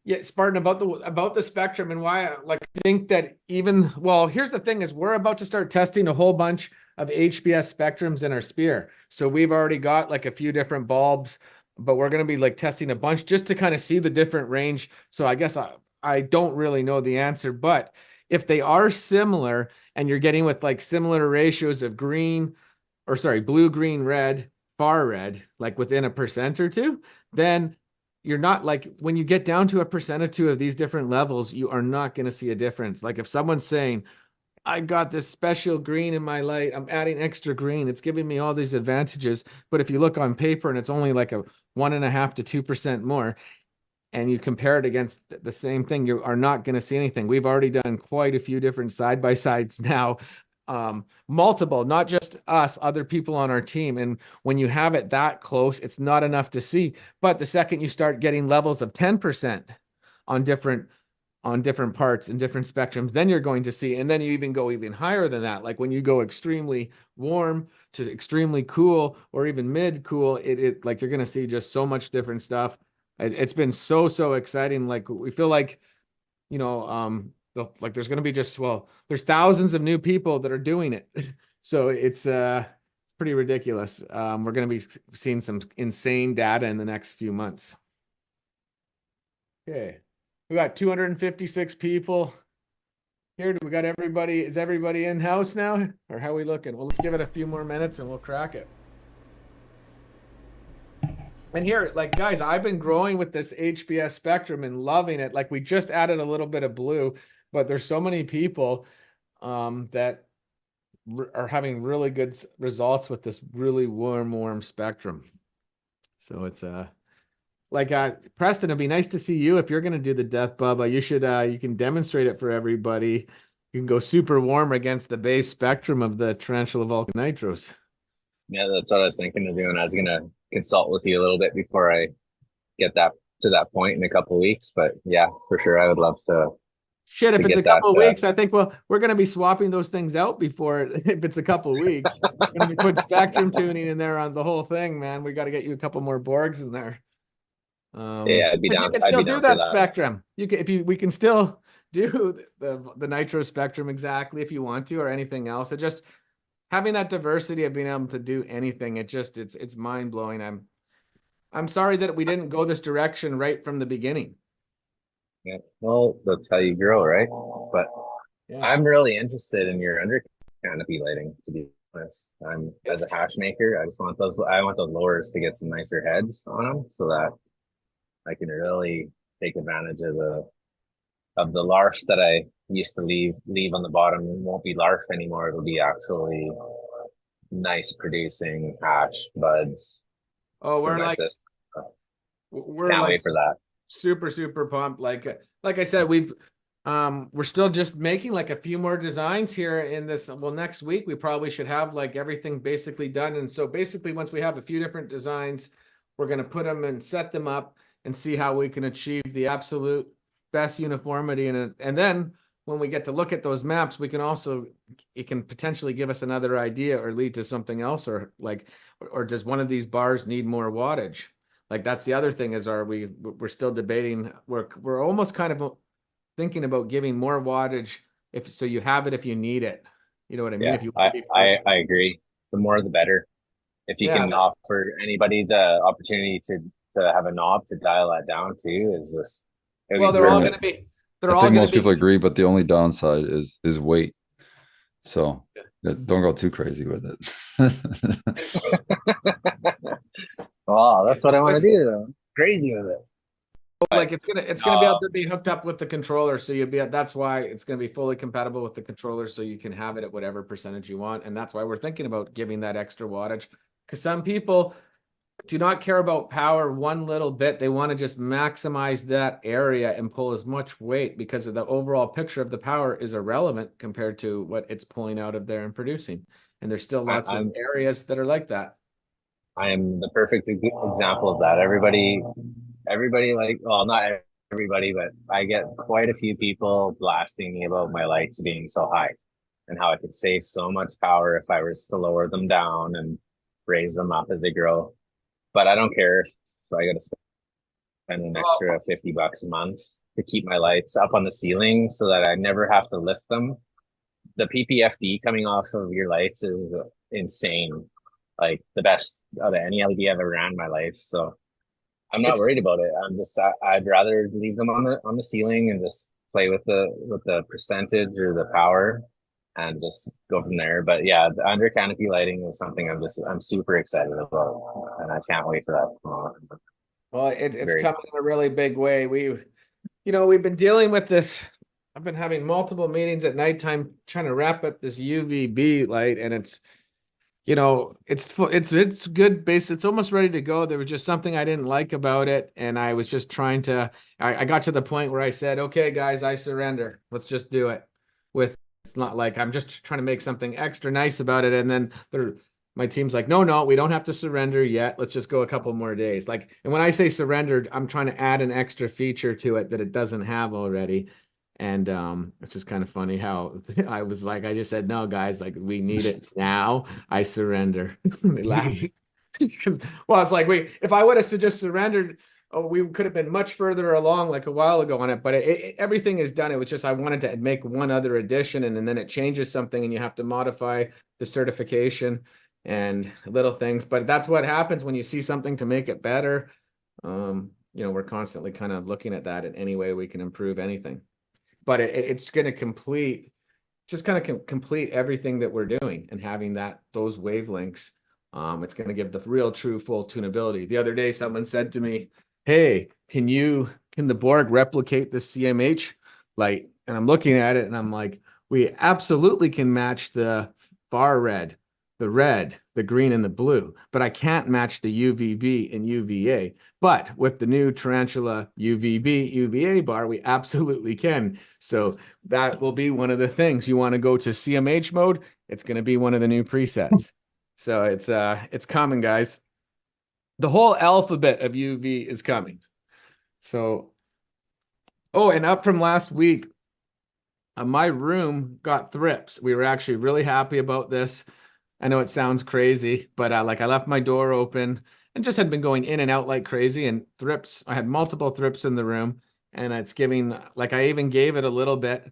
Yeah, Spartan, about the spectrum and why I think that even, well, here's the thing is we're about to start testing a whole bunch of HBS spectrums in our spear. So we've already got like a few different bulbs, but we're going to be like testing a bunch just to kind of see the different range. So I guess I don't really know the answer, but if they are similar and you're getting with like similar ratios of green, or sorry, blue, green, red, far red, like within a percent or two, then you're not like when you get down to a percent or two of these different levels, you are not going to see a difference. Like if someone's saying, I got this special green in my light, I'm adding extra green, it's giving me all these advantages. But if you look on paper and it's only like a 1.5 to 2% more, and you compare it against the same thing, you are not going to see anything. We've already done quite a few different side by sides now, multiple, not just us, other people on our team. And when you have it that close, it's not enough to see. But the second you start getting levels of 10% on different parts and different spectrums, then you're going to see, and then you even go even higher than that. Like when you go extremely warm to extremely cool or even mid cool, it like you're going to see just so much different stuff. It's been so exciting. Like we feel like, you know, like there's going to be just, well, there's thousands of new people that are doing it. So it's pretty ridiculous. We're going to be seeing some insane data in the next few months. Okay. We got 256 people here. Do we got everybody? Is everybody in house now? Or how are we looking? Well, let's give it a few more minutes and we'll crack it. And here, like, guys, I've been growing with this HBS spectrum and loving it. Like, we just added a little bit of blue, but there's so many people that are having really good results with this really warm spectrum. So it's like Preston, it'd be nice to see you if you're going to do the Death Bubba. You should you can demonstrate it for everybody. You can go super warm against the base spectrum of the Tarantula Vulcanitros. Yeah, that's what I was thinking of doing. I was gonna consult with you a little bit before I get that to that point in a couple of weeks. But yeah, for sure, I would love to. Shit, if to it's a get that, couple of weeks, I think we're going to be swapping those things out before if it's a couple of weeks. We're going to be putting spectrum tuning in there on the whole thing, man. We got to get you a couple more Borgs in there. Yeah, I'd be down. You can I'd still be down do for that spectrum. You can we can still do the nitro spectrum exactly if you want to, or anything else. It just having that diversity of being able to do anything. It's mind blowing. I'm sorry that we didn't go this direction right from the beginning. Yeah, well, that's how you grow, right? But yeah. I'm really interested in your under canopy lighting, to be honest. As a hash maker, I want those lowers to get some nicer heads on them so that I can really take advantage of the larf that I used to leave on the bottom. It won't be larf anymore. It'll be actually nice producing hash buds. Oh, we're can't wait for that. Super pumped. Like I said, we're still just making like a few more designs here in this. Well, next week we probably should have like everything basically done. And so basically once we have a few different designs, we're going to put them and set them up and see how we can achieve the absolute best uniformity in it. And then when we get to look at those maps, we can also, it can potentially give us another idea or lead to something else, or like, or does one of these bars need more wattage? Like that's the other thing is, we're still debating, we're almost kind of thinking about giving more wattage so you have it if you need it. You know what I mean? Yeah, if you I agree. The more the better. if you Yeah, can offer anybody the opportunity to have a knob to dial that down too, is just it would well, be they're all Yeah. going to perfect. be, I they're all think going to most people be, agree, but the only downside is weight. So don't go too crazy with it. Wow, that's what I want to do though. Crazy with it. like But it's gonna be able no, to be hooked up with the controller, so you'll be that's why it's gonna be fully compatible with the controller, so you can have it at whatever percentage you want, and that's why we're thinking about giving that extra wattage, because some people do not care about power one little bit. They want to just maximize that area and pull as much weight, because of the overall picture of the power is irrelevant compared to what it's pulling out of there and producing. And there's still I, lots of I'm areas that are like that. I am the perfect example of that. Everybody like, well, not everybody, but I get quite a few people blasting me about my lights being so high and how I could save so much power if I was to lower them down and raise them up as they grow. But I don't care if I got to spend an Well, extra $50 a month to keep my lights up on the ceiling so that I never have to lift them. The PPFD coming off of your lights is insane. Like the best of any LED I've ever ran in my life. So I'm not it's worried about it. I'd rather leave them on the ceiling and just play with the percentage or the power and just go from there. But yeah, the under canopy lighting is something I'm super excited about, and I can't wait for that to come on. well, it's Very coming in a really big way. We've been dealing with this. I've been having multiple meetings at nighttime trying to wrap up this UVB light, and it's good base. It's almost ready to go. There was just something I didn't like about it, and I was just trying to. I got to the point where I said, "Okay, guys, I surrender. Let's just do it." With it's not like I'm just trying to make something extra nice about it, and then my team's like, "No, no, we don't have to surrender yet. Let's just go a couple more days." Like, and when I say surrendered, I'm trying to add an extra feature to it that it doesn't have already. And it's just kind of funny how I was like, I just said, no, guys, like we need it now. I surrender. They laughed. Well, it's like if I would have just surrendered, oh, we could have been much further along like a while ago on it. But everything is done. It was just I wanted to make one other addition, and then it changes something, and you have to modify the certification and little things. But that's what happens when you see something to make it better. We're constantly kind of looking at that in any way we can improve anything, but it's going to complete everything that we're doing, and having those wavelengths, it's going to give the real true full tunability. The other day someone said to me, hey, can the Borg replicate the CMH light? And I'm looking at it and I'm like, we absolutely can match the far red, the red, the green, and the blue, but I can't match the UVB and UVA. But with the new Tarantula UVB, UVA bar, we absolutely can. So that will be one of the things. You want to go to CMH mode, it's going to be one of the new presets. So it's coming, guys. The whole alphabet of UV is coming. So, oh, and up from last week, my room got thrips. We were actually really happy about this. I know it sounds crazy, but like I left my door open and just had been going in and out like crazy, and thrips. I had multiple thrips in the room, and it's giving, like I even gave it a little bit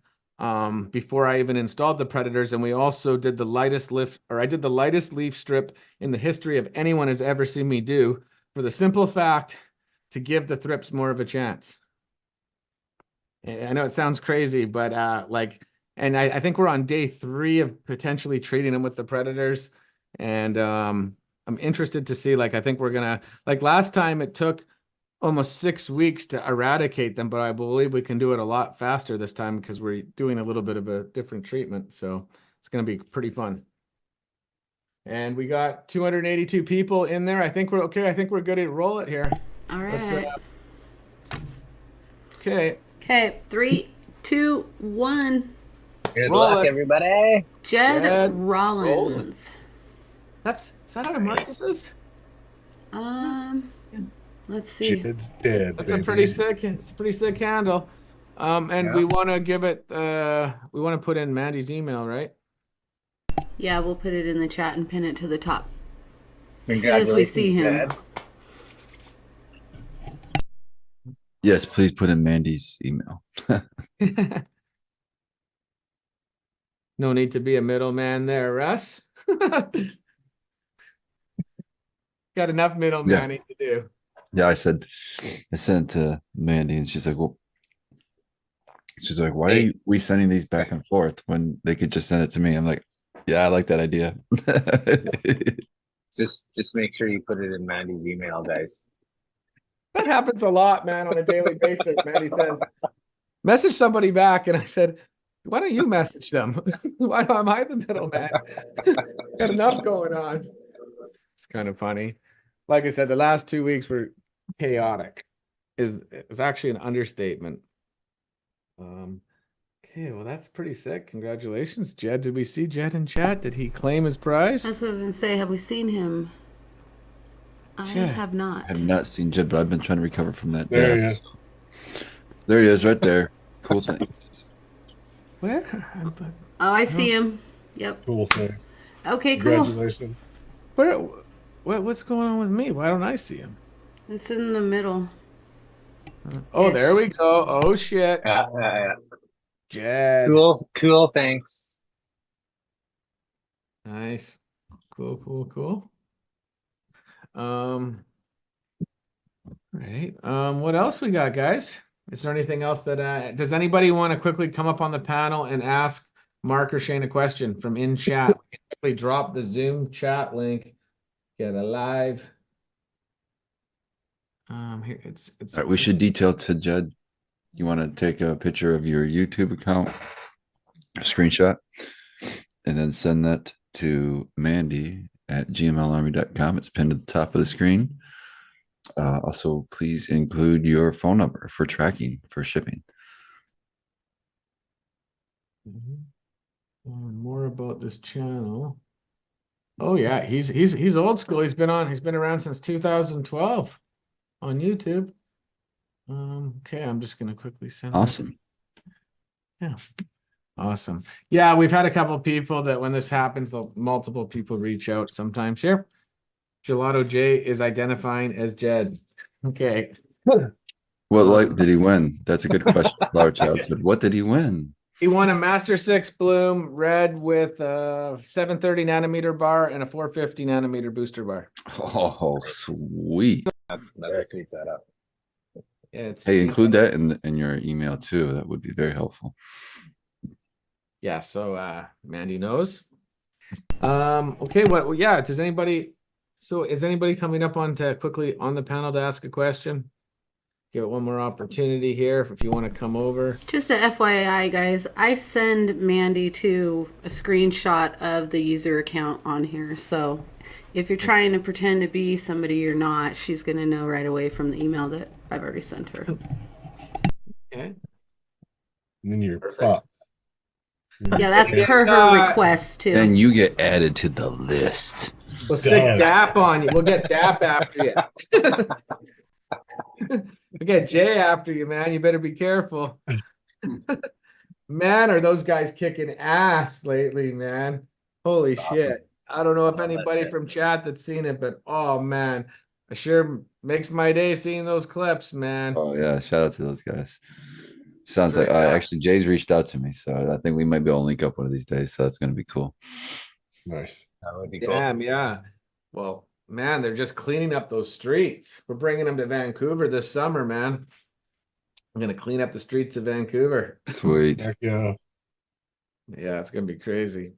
before I even installed the predators. And we also did the lightest lift, or I did the lightest leaf strip in the history of anyone has ever seen me do, for the simple fact to give the thrips more of a chance. I know it sounds crazy, but and I think we're on day 3 of potentially treating them with the predators. And I'm interested to see, like, I think we're gonna, like last time it took almost 6 weeks to eradicate them, but I believe we can do it a lot faster this time because we're doing a little bit of a different treatment. So it's gonna be pretty fun. And we got 282 people in there. I think we're okay. I think we're good to roll it here. All Let's, right. okay. Okay, 3, 2, 1. good Roll luck, it. everybody. Jed Jed Rollins. Is that out of Marcus's? Let's see. Shit's dead, That's baby. it's a pretty sick handle. And Yeah. we want to give it, we want to put in Mandy's email, right? Yeah, we'll put it in the chat and pin it to the top as soon as we see him. Dad. Yes, please put in Mandy's email. No need to be a middleman there, Russ. Got enough middleman to do. Yeah, I sent it to Mandy, and she's like, "Well," she's like, "Why are we sending these back and forth when they could just send it to me?" I'm like, "Yeah, I like that idea." Just make sure you put it in Mandy's email, guys. That happens a lot, man, on a daily basis. Mandy says, message somebody back. And I said, why don't you message them? Why am I the middleman? Got enough going on. It's kind of funny. Like I said, the last 2 weeks were chaotic. Is actually an understatement. Okay, well, that's pretty sick. Congratulations, Jed. Did we see Jed in chat? Did he claim his prize? That's what I was gonna say. Have we seen him? I have not. I have not seen Jed, but I've been trying to recover from that. There he is. There he is, right there. Cool thing. Where? Oh, I see him. Yep. Cool things. Okay, cool. Congratulations. What's going on with me? Why don't I see him? It's in the middle. Oh, there we go. Oh shit. Jed. Cool. Thanks. Nice. Cool. Right. What else we got, guys? Is there anything else that does anybody want to quickly come up on the panel and ask Mark or Shane a question from in chat? Quickly drop the Zoom chat link. Get a live. Here it's All right, we should detail to Jed. You want to take a picture of your YouTube account, a screenshot, and then send that to Mandy at gmlarmy.com. It's pinned at the top of the screen. Also, please include your phone number for tracking for shipping. More about this channel. Oh yeah, he's old school. He's been around since 2012 on YouTube. Okay, I'm just gonna quickly send. Awesome. Yeah. Awesome. Yeah, we've had a couple of people that when this happens, multiple people reach out sometimes here. Gelato J is identifying as Jed. Okay. What light did he win? That's a good question. Flower Child said, "What did he win?" He won a Master 6 Bloom red with a 730 nanometer bar and a 450 nanometer booster bar. Oh, sweet. That's a sweet setup. Hey, include that in your email too. That would be very helpful. Yeah, so Mandy knows. Okay, is anybody coming up quickly on the panel to ask a question? Give it one more opportunity here if you want to come over. Just a FYI, guys, I send Mandy to a screenshot of the user account on here. So if you're trying to pretend to be somebody you're not, she's going to know right away from the email that I've already sent her. Okay. And then you're up. Yeah, that's per her request too. And you get added to the list. We'll stick DAP on you. We'll get DAP after you. We'll get Jay after you, man. You better be careful. Man, are those guys kicking ass lately, man. Holy shit. I don't know if anybody from chat that's seen it, but oh man, it sure makes my day seeing those clips, man. Oh yeah, shout out to those guys. Sounds like actually Jay's reached out to me, so I think we might be able to link up one of these days. So that's gonna be cool. Nice. That would be cool. Damn, yeah. Well, man, they're just cleaning up those streets. We're bringing them to Vancouver this summer, man. I'm gonna clean up the streets of Vancouver. Sweet. Heck yeah. Yeah, it's gonna be crazy.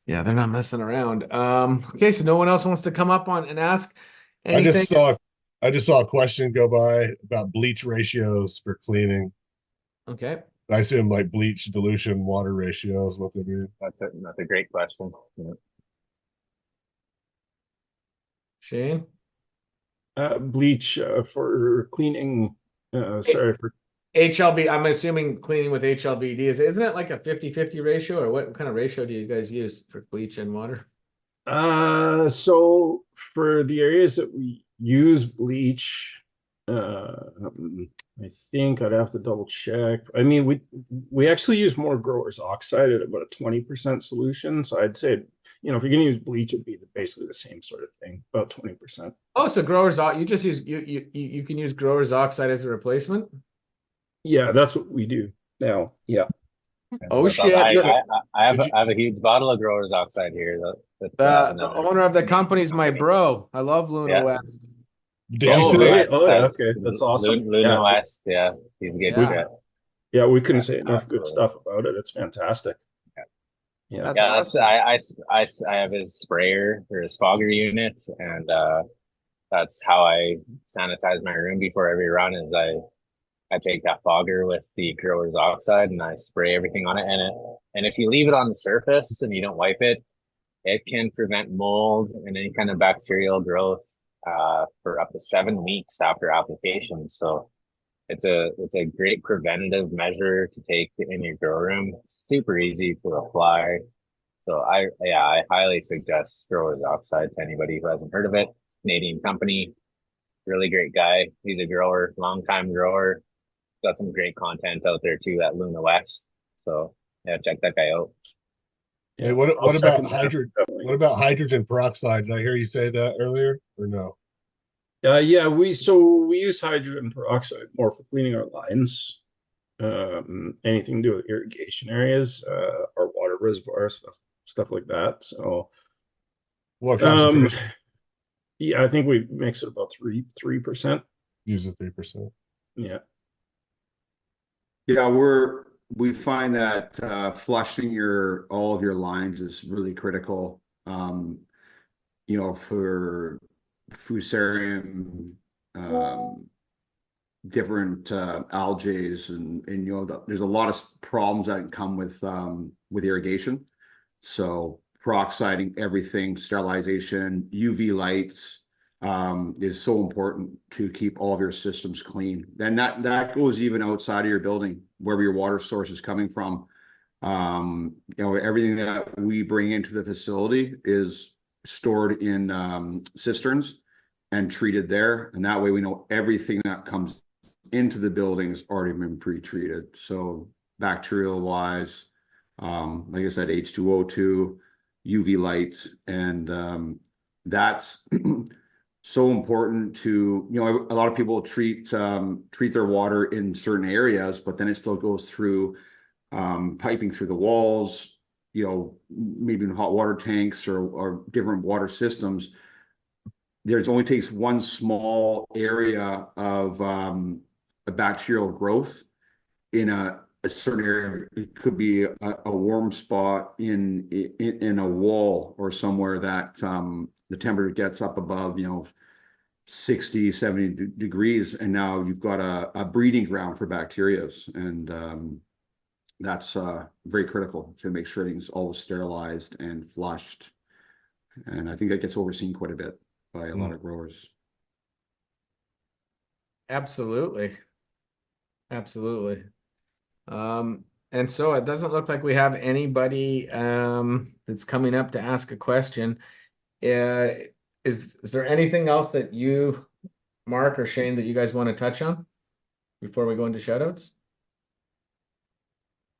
Yeah, they're not messing around. Okay, so no one else wants to come up on and ask anything. I just saw a question go by about bleach ratios for cleaning. Okay. I assume like bleach dilution water ratio is what they mean. That's a great question. Yeah. Shane? Bleach for cleaning. Sorry for HLV. I'm assuming cleaning with HLVD. Isn't it like a 50-50 ratio, or what kind of ratio do you guys use for bleach and water? So for the areas that we use bleach, I think I'd have to double check. I mean, we actually use more growers oxide at about a 20% solution. So I'd say, if you're gonna use bleach, it'd be basically the same sort of thing, about 20%. Oh, so you just use you can use growers oxide as a replacement? Yeah, that's what we do now. Yeah. Oh That's all- shit! Did you- I have a huge bottle of Growers Oxide here. The owner of the company's my bro. I love Luna Yeah. West. Did you Oh, say really? Oh, yeah. Okay. That's awesome. Luna Yeah. West, yeah, he's a good Yeah. shit. Yeah, we couldn't say enough Absolutely. good stuff about it. It's fantastic. Yeah. That's Yeah, awesome. I have his sprayer or his fogger unit, and that's how I sanitize my room before every run. Is I take that fogger with the Growers Oxide and I spray everything on it, and if you leave it on the surface and you don't wipe it, it can prevent mold and any kind of bacterial growth for up to 7 weeks after application. So it's a great preventative measure to take in your grow room. It's super easy to apply. So I highly suggest Growers Oxide to anybody who hasn't heard of it. Canadian company, really great guy. He's a grower, longtime grower. Got some great content out there too at Luna West. So yeah, check that guy out. Hey, I'll what about second that, hydrogen? definitely. What about hydrogen peroxide? Did I hear you say that earlier or no? Yeah, we use hydrogen peroxide more for cleaning our lines. Anything to do with irrigation areas, our water reservoir stuff like that. So What concentration? yeah, I think we mix it about 3%. Use the 3%. Yeah. Yeah, we find that flushing all of your lines is really critical. For fusarium, different algaes, and there's a lot of problems that come with irrigation. So peroxiding everything, sterilization, UV lights is so important to keep all of your systems clean. Then that goes even outside of your building, wherever your water source is coming from. Everything that we bring into the facility is stored in cisterns and treated there, and that way we know everything that comes into the building has already been pre-treated. So bacterial wise, like I said, H2O2, UV lights, and that's so important to, a lot of people treat their water in certain areas, but then it still goes through piping through the walls, maybe in hot water tanks or different water systems. There's only takes one small area of a bacterial growth in a certain area. It could be a warm spot in a wall or somewhere that the temperature gets up above 60, 70 degrees, and now you've got a breeding ground for bacterias, and that's very critical to make sure everything's always sterilized and flushed. And I think that gets overseen quite a bit by a lot of growers. Absolutely. And so it doesn't look like we have anybody that's coming up to ask a question. Is there anything else that you, Mark or Shane, that you guys want to touch on before we go into shoutouts?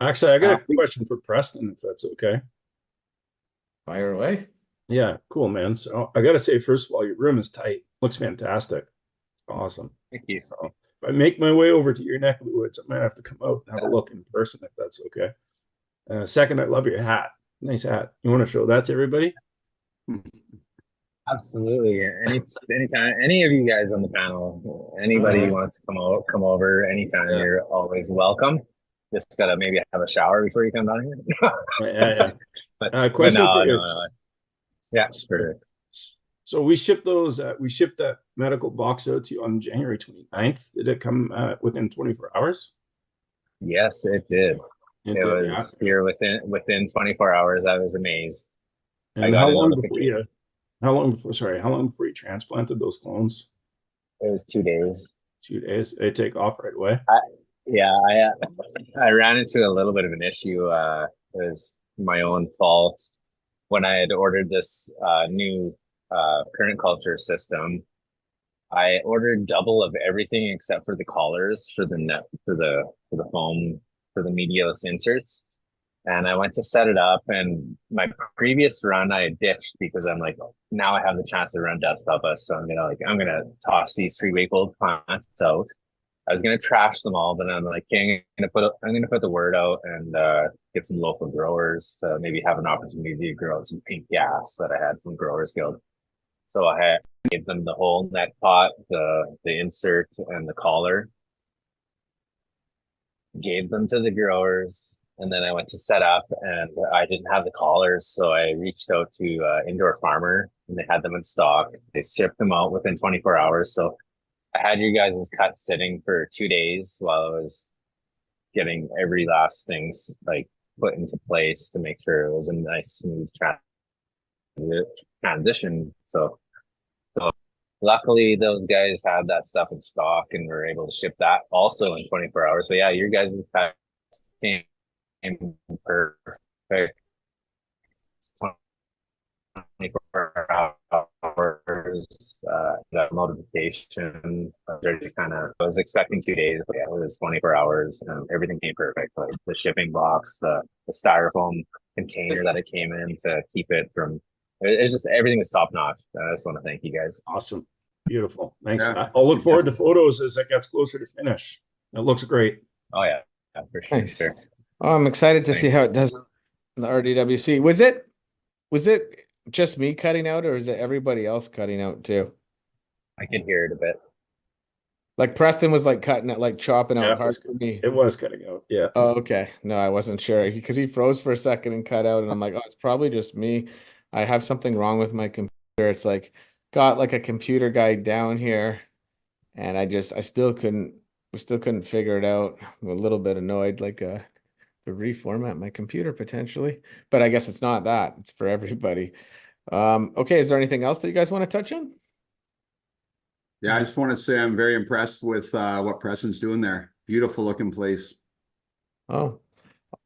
Actually, I got a question for Preston, if that's okay. Fire away. Yeah, cool, man. So I gotta say, first of all, your room is tight. Looks fantastic. Awesome. Thank you. So if I make my way over to your neck of the woods, I might have to come out and have a look in person, if that's okay. Second, I love your hat. Nice hat. You want to show that to everybody? Absolutely. Anytime, any of you guys on the panel, anybody who wants to come over anytime, you're always welcome. Just gotta maybe have a shower before you come down here. Yeah. But Question no, for you. no. Yeah, sure. So we shipped that medical box out to you on January 29th. Did it come within 24 hours? Yes, it did. It was here within 24 hours. I was amazed. And how long before you transplanted those clones? It was 2 days. 2 days. They take off right away. I ran into a little bit of an issue. It was my own fault when I had ordered this new current culture system. I ordered double of everything except for the collars for the net for the foam for the medialist inserts. And I went to set it up, and my previous run I ditched because I'm like, now I have the chance to run Death Papa, so I'm gonna toss these 3-week-old plants out. I was gonna trash them all, but I'm like, okay, I'm gonna put the word out and get some local growers to maybe have an opportunity to grow some pink gas that I had from Growers Guild. So gave them the whole net pot, the insert, and the collar. Gave them to the growers, and then I went to set up, and I didn't have the collars, so I reached out to Indoor Farmer, and they had them in stock. They shipped them out within 24 hours. So I had you guys' cut sitting for 2 days while I was getting every last things like put into place to make sure it was a nice smooth transition. So luckily those guys had that stuff in stock and were able to ship that also in 24 hours. But yeah, your guys' cut came perfect. 24 hours, that notification. I was expecting 2 days, but yeah, it was 24 hours and everything came perfect. Like the shipping box, the styrofoam container that it came in to keep it from, it's just everything is top notch. I just want to thank you guys. Awesome. Beautiful. Thanks. Yeah. I'll look forward to photos as it gets closer to finish. It looks great. Oh yeah, for sure. Nice. Oh, I'm excited to see how it does in the RDWC. Was it just me cutting out, or is it everybody else cutting out too? I could hear it a bit. Like Preston was like cutting it, like chopping Yeah, out hard for me. It was cutting out. Yeah. Oh, okay. No, I wasn't sure because he froze for a second and cut out, and I'm like, oh, it's probably just me. I have something wrong with my computer. It's like got like a computer guy down here, and I still couldn't figure it out. I'm a little bit annoyed, like to reformat my computer potentially, but I guess it's not that. It's for everybody. Okay, is there anything else that you guys want to touch on? Yeah, I just want to say I'm very impressed with what Preston's doing there. Beautiful looking place. Oh,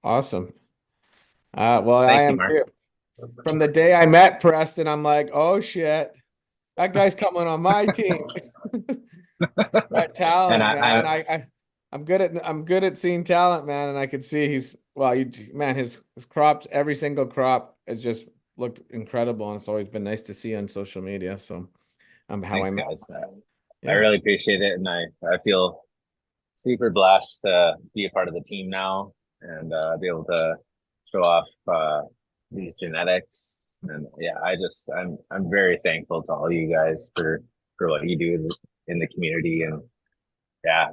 awesome. Well, Thank I you, am Mark. too. From the day I met Preston, I'm like, oh shit, that guy's coming on my team. That talent, man. I'm good at seeing talent, man, and I could see his crops, every single crop has just looked incredible, and it's always been nice to see on social media. So Thanks, guys. I really appreciate it, and I feel super blessed to be a part of the team now and be able to show off these genetics. And yeah, I'm very thankful to all you guys for what you do in the community. And yeah,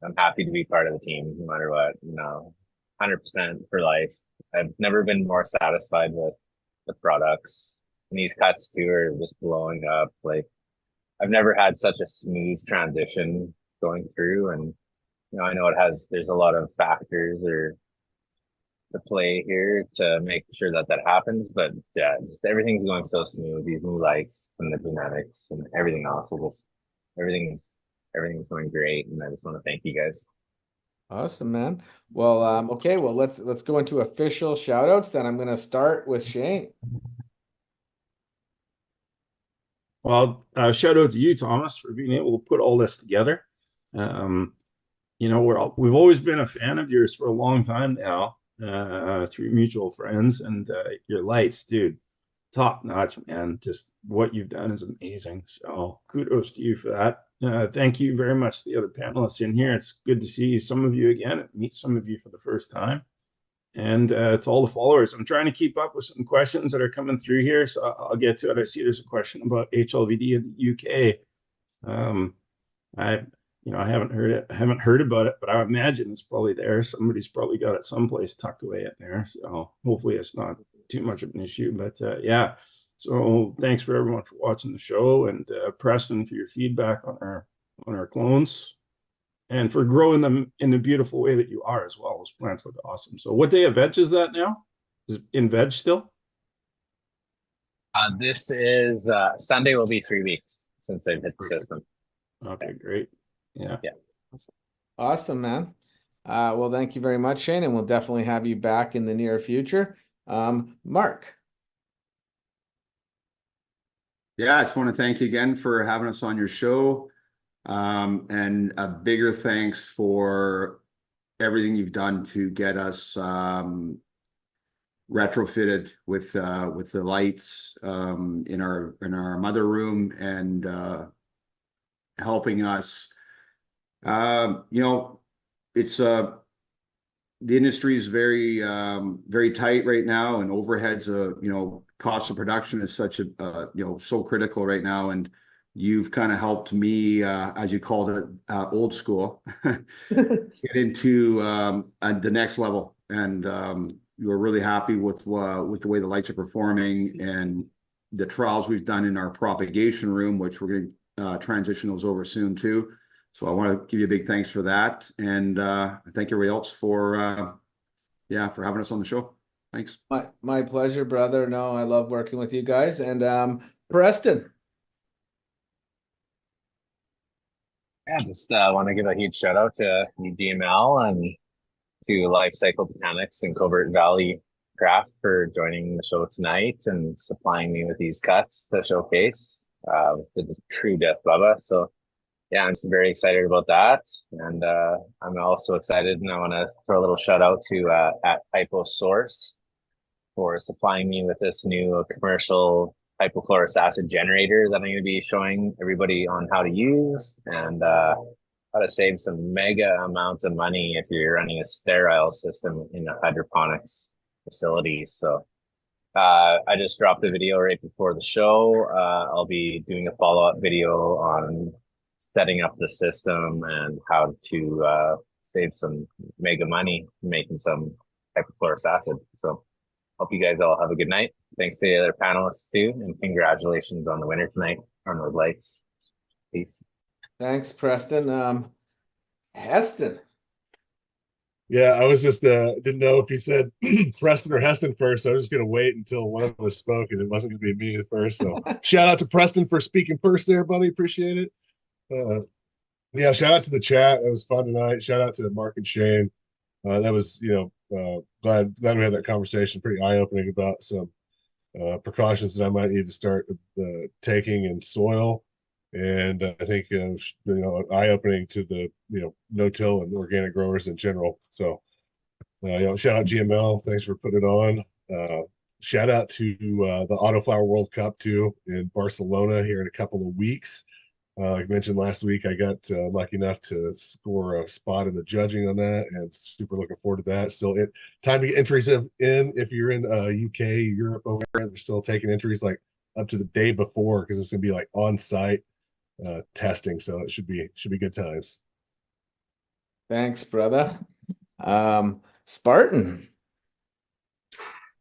I'm happy to be part of the team no matter what. 100% for life. I've never been more satisfied with the products, and these cuts too are just blowing up. Like I've never had such a smooth transition going through, and I know there's a lot of factors or to play here to make sure that happens, but yeah, just everything's going so smooth. These new lights and the genetics and everything else everything's going great, and I just want to thank you guys. Awesome, man. Well, okay, well let's go into official shout outs. Then I'm gonna start with Shane. Well, shout out to you, Thomas, for being able to put all this together. We've always been a fan of yours for a long time now, through mutual friends, and your lights, dude, top notch, man. Just what you've done is amazing. So kudos to you for that. Thank you very much to the other panelists in here. It's good to see some of you again, meet some of you for the first time. And to all the followers, I'm trying to keep up with some questions that are coming through here, so I'll get to it. I see there's a question about HLVD in the UK. I haven't heard about it, but I imagine it's probably there. Somebody's probably got it someplace tucked away in there. So hopefully it's not too much of an issue. But yeah, so thanks for everyone for watching the show, and Preston for your feedback on our clones, and for growing them in the beautiful way that you are as well. Those plants look awesome. So what day of veg is that now? Is it in veg still? This is Sunday will be 3 weeks since they've hit the system. Okay, great. Yeah. Awesome, man. Well, thank you very much, Shane, and we'll definitely have you back in the near future. Mark. Yeah, I just want to thank you again for having us on your show. And a bigger thanks for everything you've done to get us retrofitted with the lights in our mother room, and helping us You know, it's the industry is very very tight right now, and overheads, you know, cost of production is such a you know, so critical right now, and you've kind of helped me, as you called it, old school, get into the next level, and we're really happy with the way the lights are performing and the trials we've done in our propagation room, which we're going to transition those over soon too. So I want to give you a big thanks for that, and thank everybody else for yeah, for having us on the show. Thanks. My pleasure, brother. No, I love working with you guys. And Preston. Yeah, just want to give a huge shout out to DML and to Lifecycle Botanics and Covert Valley Craft for joining the show tonight and supplying me with these cuts to showcase the true Death Bubba. So yeah, I'm very excited about that. And I'm also excited, and I want to throw a little shout out to at Hypo Source for supplying me with this new commercial hypochlorous acid generator that I'm going to be showing everybody on how to use, and how to save some mega amounts of money if you're running a sterile system in a hydroponics facility. So I just dropped a video right before the show. I'll be doing a follow-up video on setting up the system and how to save some mega money making some hypochlorous acid. So hope you guys all have a good night. Thanks to the other panelists too, and congratulations on the winner tonight, Arnold Lights. Peace. Thanks, Preston. Heston. Yeah, I was just didn't know if you said Preston or Heston first, so I was just gonna wait until one of us spoke, and it wasn't gonna be me the first. So shout out to Preston for speaking first there, buddy. Appreciate it. Yeah, shout out to the chat. It was fun tonight. Shout out to Mark and Shane. That was, you know, glad we had that conversation. Pretty eye-opening about some precautions that I might need to start taking in soil. And I think, you know, eye-opening to the, you know, no-till and organic growers in general. So, you know, shout out GML. Thanks for putting it on. Shout out to the Autoflower World Cup too in Barcelona here in a couple of weeks. I mentioned last week I got lucky enough to score a spot in the judging on that, and super looking forward to that. Still, time to get entries in if you're in UK, Europe over there. They're still taking entries like up to the day before, because it's gonna be like on site testing, so it should be good times. Thanks, brother. Spartan.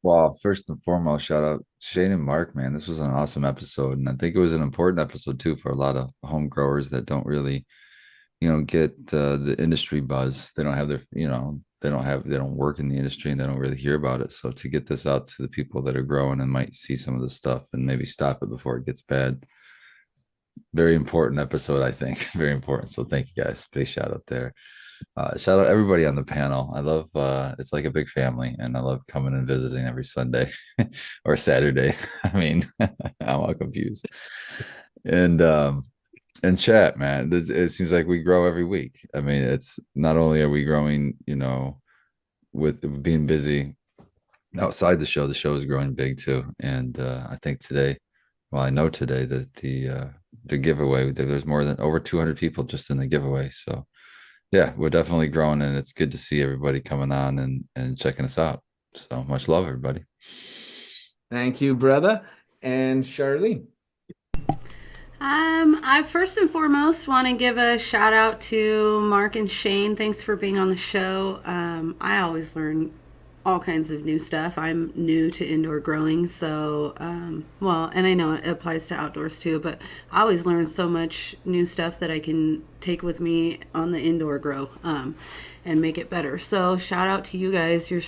Well, first and foremost, shout out Shane and Mark, man. This was an awesome episode. And I think it was an important episode too for a lot of home growers that don't really, you know, get the industry buzz. They don't have their, you know, they don't work in the industry, and they don't really hear about it. So to get this out to the people that are growing and might see some of the stuff and maybe stop it before it gets bad. Very important episode, I think. Very important. So thank you guys. Big shout out there. Shout out everybody on the panel. I love it's like a big family, and I love coming and visiting every Sunday or Saturday. I mean, I'm all confused. And chat, man. It seems like we grow every week. I mean, it's not only are we growing, you know, with being busy outside the show is growing big too. And I think today, well, I know today that the giveaway, there's more than over 200 people just in the giveaway. So yeah, we're definitely growing, and it's good to see everybody coming on and checking us out. So much love, everybody. Thank you, brother. And Charlene. I first and foremost want to give a shout out to Mark and Shane. Thanks for being on the show. I always learn all kinds of new stuff. I'm new to indoor growing, so well, and I know it applies to outdoors too, but I always learn so much new stuff that I can take with me on the indoor grow and make it better. So shout out to you guys. You're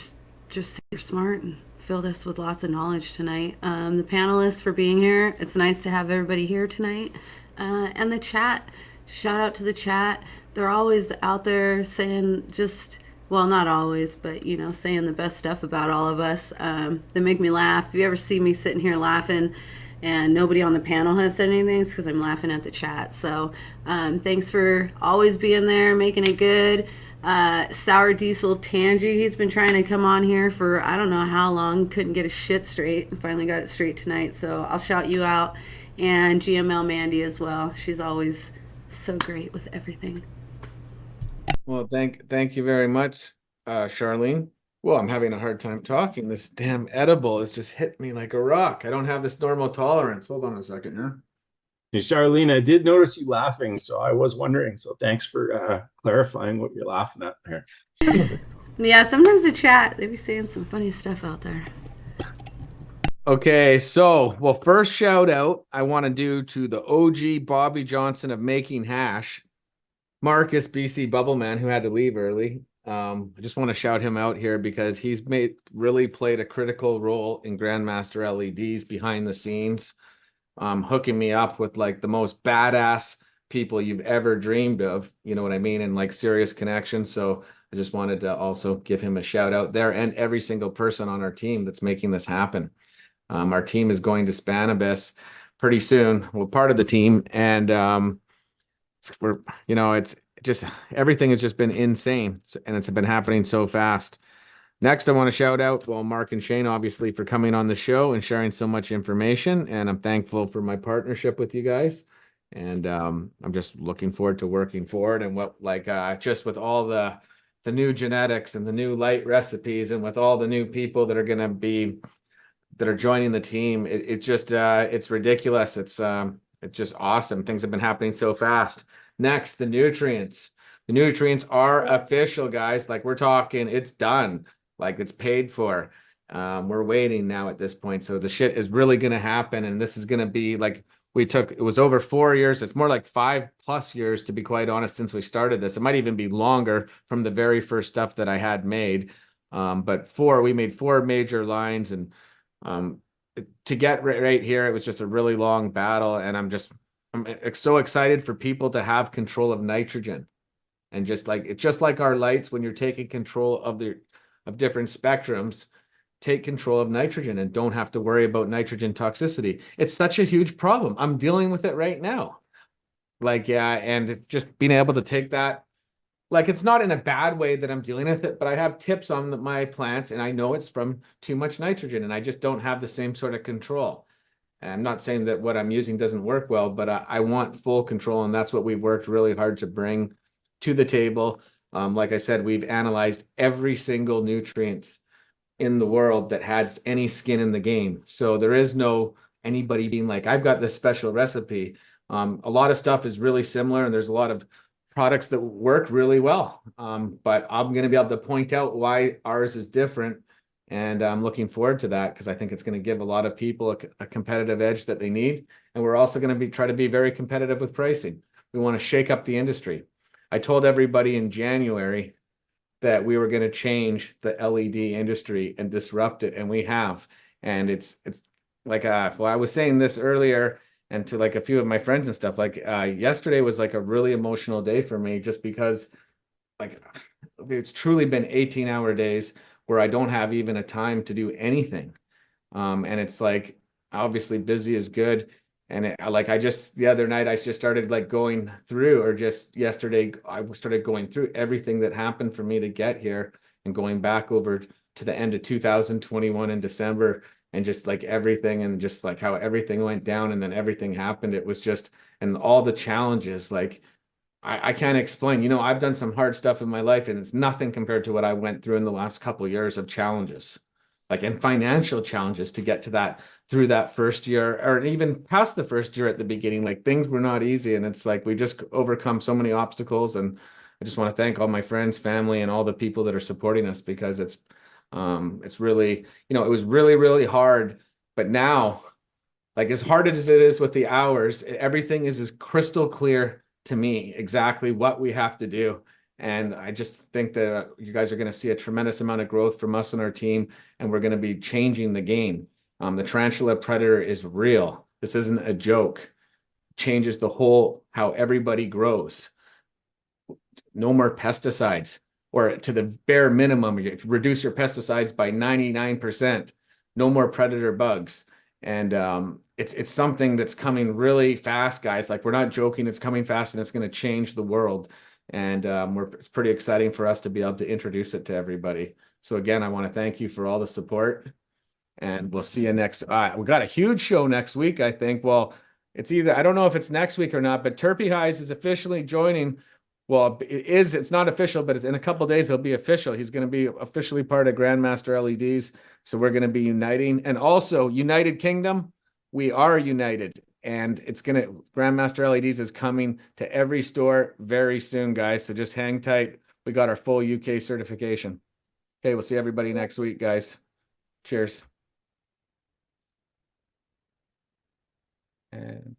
just super smart and filled us with lots of knowledge tonight. The panelists for being here. It's nice to have everybody here tonight. And the chat, shout out to the chat. They're always out there saying just, well, not always, but, you know, saying the best stuff about all of us. They make me laugh. If you ever see me sitting here laughing and nobody on the panel has said anything, it's because I'm laughing at the chat. So thanks for always being there, making it good. Sour Diesel Tangy, he's been trying to come on here for I don't know how long, couldn't get his shit straight, finally got it straight tonight, so I'll shout you out. And GML Mandy as well, she's always so great with everything. Well, thank you very much, Charlene. Well, I'm having a hard time talking. This damn edible has just hit me like a rock. I don't have this normal tolerance. Hold on a second here. Hey, Charlene, I did notice you laughing, so I was wondering. So thanks for clarifying what you're laughing at there. Yeah, sometimes the chat, they be saying some funny stuff out there. Okay, so well, first shout out I want to do to the OG Bobby Johnson of making hash, Marcus BC Bubbleman, who had to leave early. I just want to shout him out here because he's really played a critical role in Grandmaster LEDs behind the scenes, hooking me up with like the most badass people you've ever dreamed of. You know what I mean? And like serious connections. So I just wanted to also give him a shout out there and every single person on our team that's making this happen. Our team is going to Spanibus pretty soon. We're part of the team, and we're it's just everything has just been insane, and it's been happening so fast. Next, I want to shout out, well, Mark and Shane, obviously, for coming on the show and sharing so much information, and I'm thankful for my partnership with you guys. And I'm just looking forward to working forward and what just with all the new genetics and the new light recipes and with all the new people that are joining the team. It just it's ridiculous. It's just awesome. Things have been happening so fast. Next, the nutrients. The nutrients are official, guys. Like we're talking, it's done. Like it's paid for. We're waiting now at this point. So the shit is really gonna happen, and this is gonna be like it was over 4 years. It's more like 5+ years, to be quite honest, since we started this. It might even be longer from the very first stuff that I had made. But we made 4 major lines, and to get right here, it was just a really long battle, and I'm so excited for people to have control of nitrogen, and it's just like our lights. When you're taking control of different spectrums, take control of nitrogen and don't have to worry about nitrogen toxicity. It's such a huge problem. I'm dealing with it right now. Yeah, and just being able to take that. Like it's not in a bad way that I'm dealing with it, but I have tips on my plants and I know it's from too much nitrogen and I just don't have the same sort of control. And I'm not saying that what I'm using doesn't work well, but I want full control, and that's what we've worked really hard to bring to the table. Like I said, we've analyzed every single nutrient in the world that has any skin in the game. So there is no anybody being like, I've got this special recipe. A lot of stuff is really similar, and there's a lot of products that work really well. But I'm going to be able to point out why ours is different. And I'm looking forward to that because I think it's going to give a lot of people a competitive edge that they need. And we're also going to try to be very competitive with pricing. We want to shake up the industry. I told everybody in January that we were going to change the LED industry and disrupt it, and we have. And it's like well, I was saying this earlier, and to like a few of my friends and stuff, like yesterday was like a really emotional day for me, just because like it's truly been 18-hour days where I don't have even a time to do anything. And it's like obviously busy is good. And the other night I just started like going through, or just yesterday I started going through everything that happened for me to get here, and going back over to the end of 2021 in December, and just like everything, and just like how everything went down and then everything happened. It was just, and all the challenges, like I can't explain. I've done some hard stuff in my life, and it's nothing compared to what I went through in the last couple of years of challenges, like and financial challenges to get to that, through that first year, or even past the first year at the beginning. Like things were not easy, and it's like we just overcome so many obstacles. And I just want to thank all my friends, family, and all the people that are supporting us, because it's really, it was really, really hard. But now, like as hard as it is with the hours, everything is as crystal clear to me exactly what we have to do. And I just think that you guys are going to see a tremendous amount of growth from us and our team, and we're going to be changing the game. The tarantula predator is real. This isn't a joke. Changes the whole how everybody grows. No more pesticides, or to the bare minimum, if you reduce your pesticides by 99%, no more predator bugs. And it's something that's coming really fast, guys. Like we're not joking. It's coming fast, and it's going to change the world. And it's pretty exciting for us to be able to introduce it to everybody. So again, I want to thank you for all the support, and we'll see you next. We got a huge show next week, I think. Well, it's either, I don't know if it's next week or not, but Terpy Highs is officially joining Well, it's not official, but it's in a couple of days, he'll be official. He's going to be officially part of Grandmaster LEDs. So we're going to be uniting. And also United Kingdom, we are united. And Grandmaster LEDs is coming to every store very soon, guys. So just hang tight. We got our full UK certification. Okay, we'll see everybody next week, guys. Cheers. And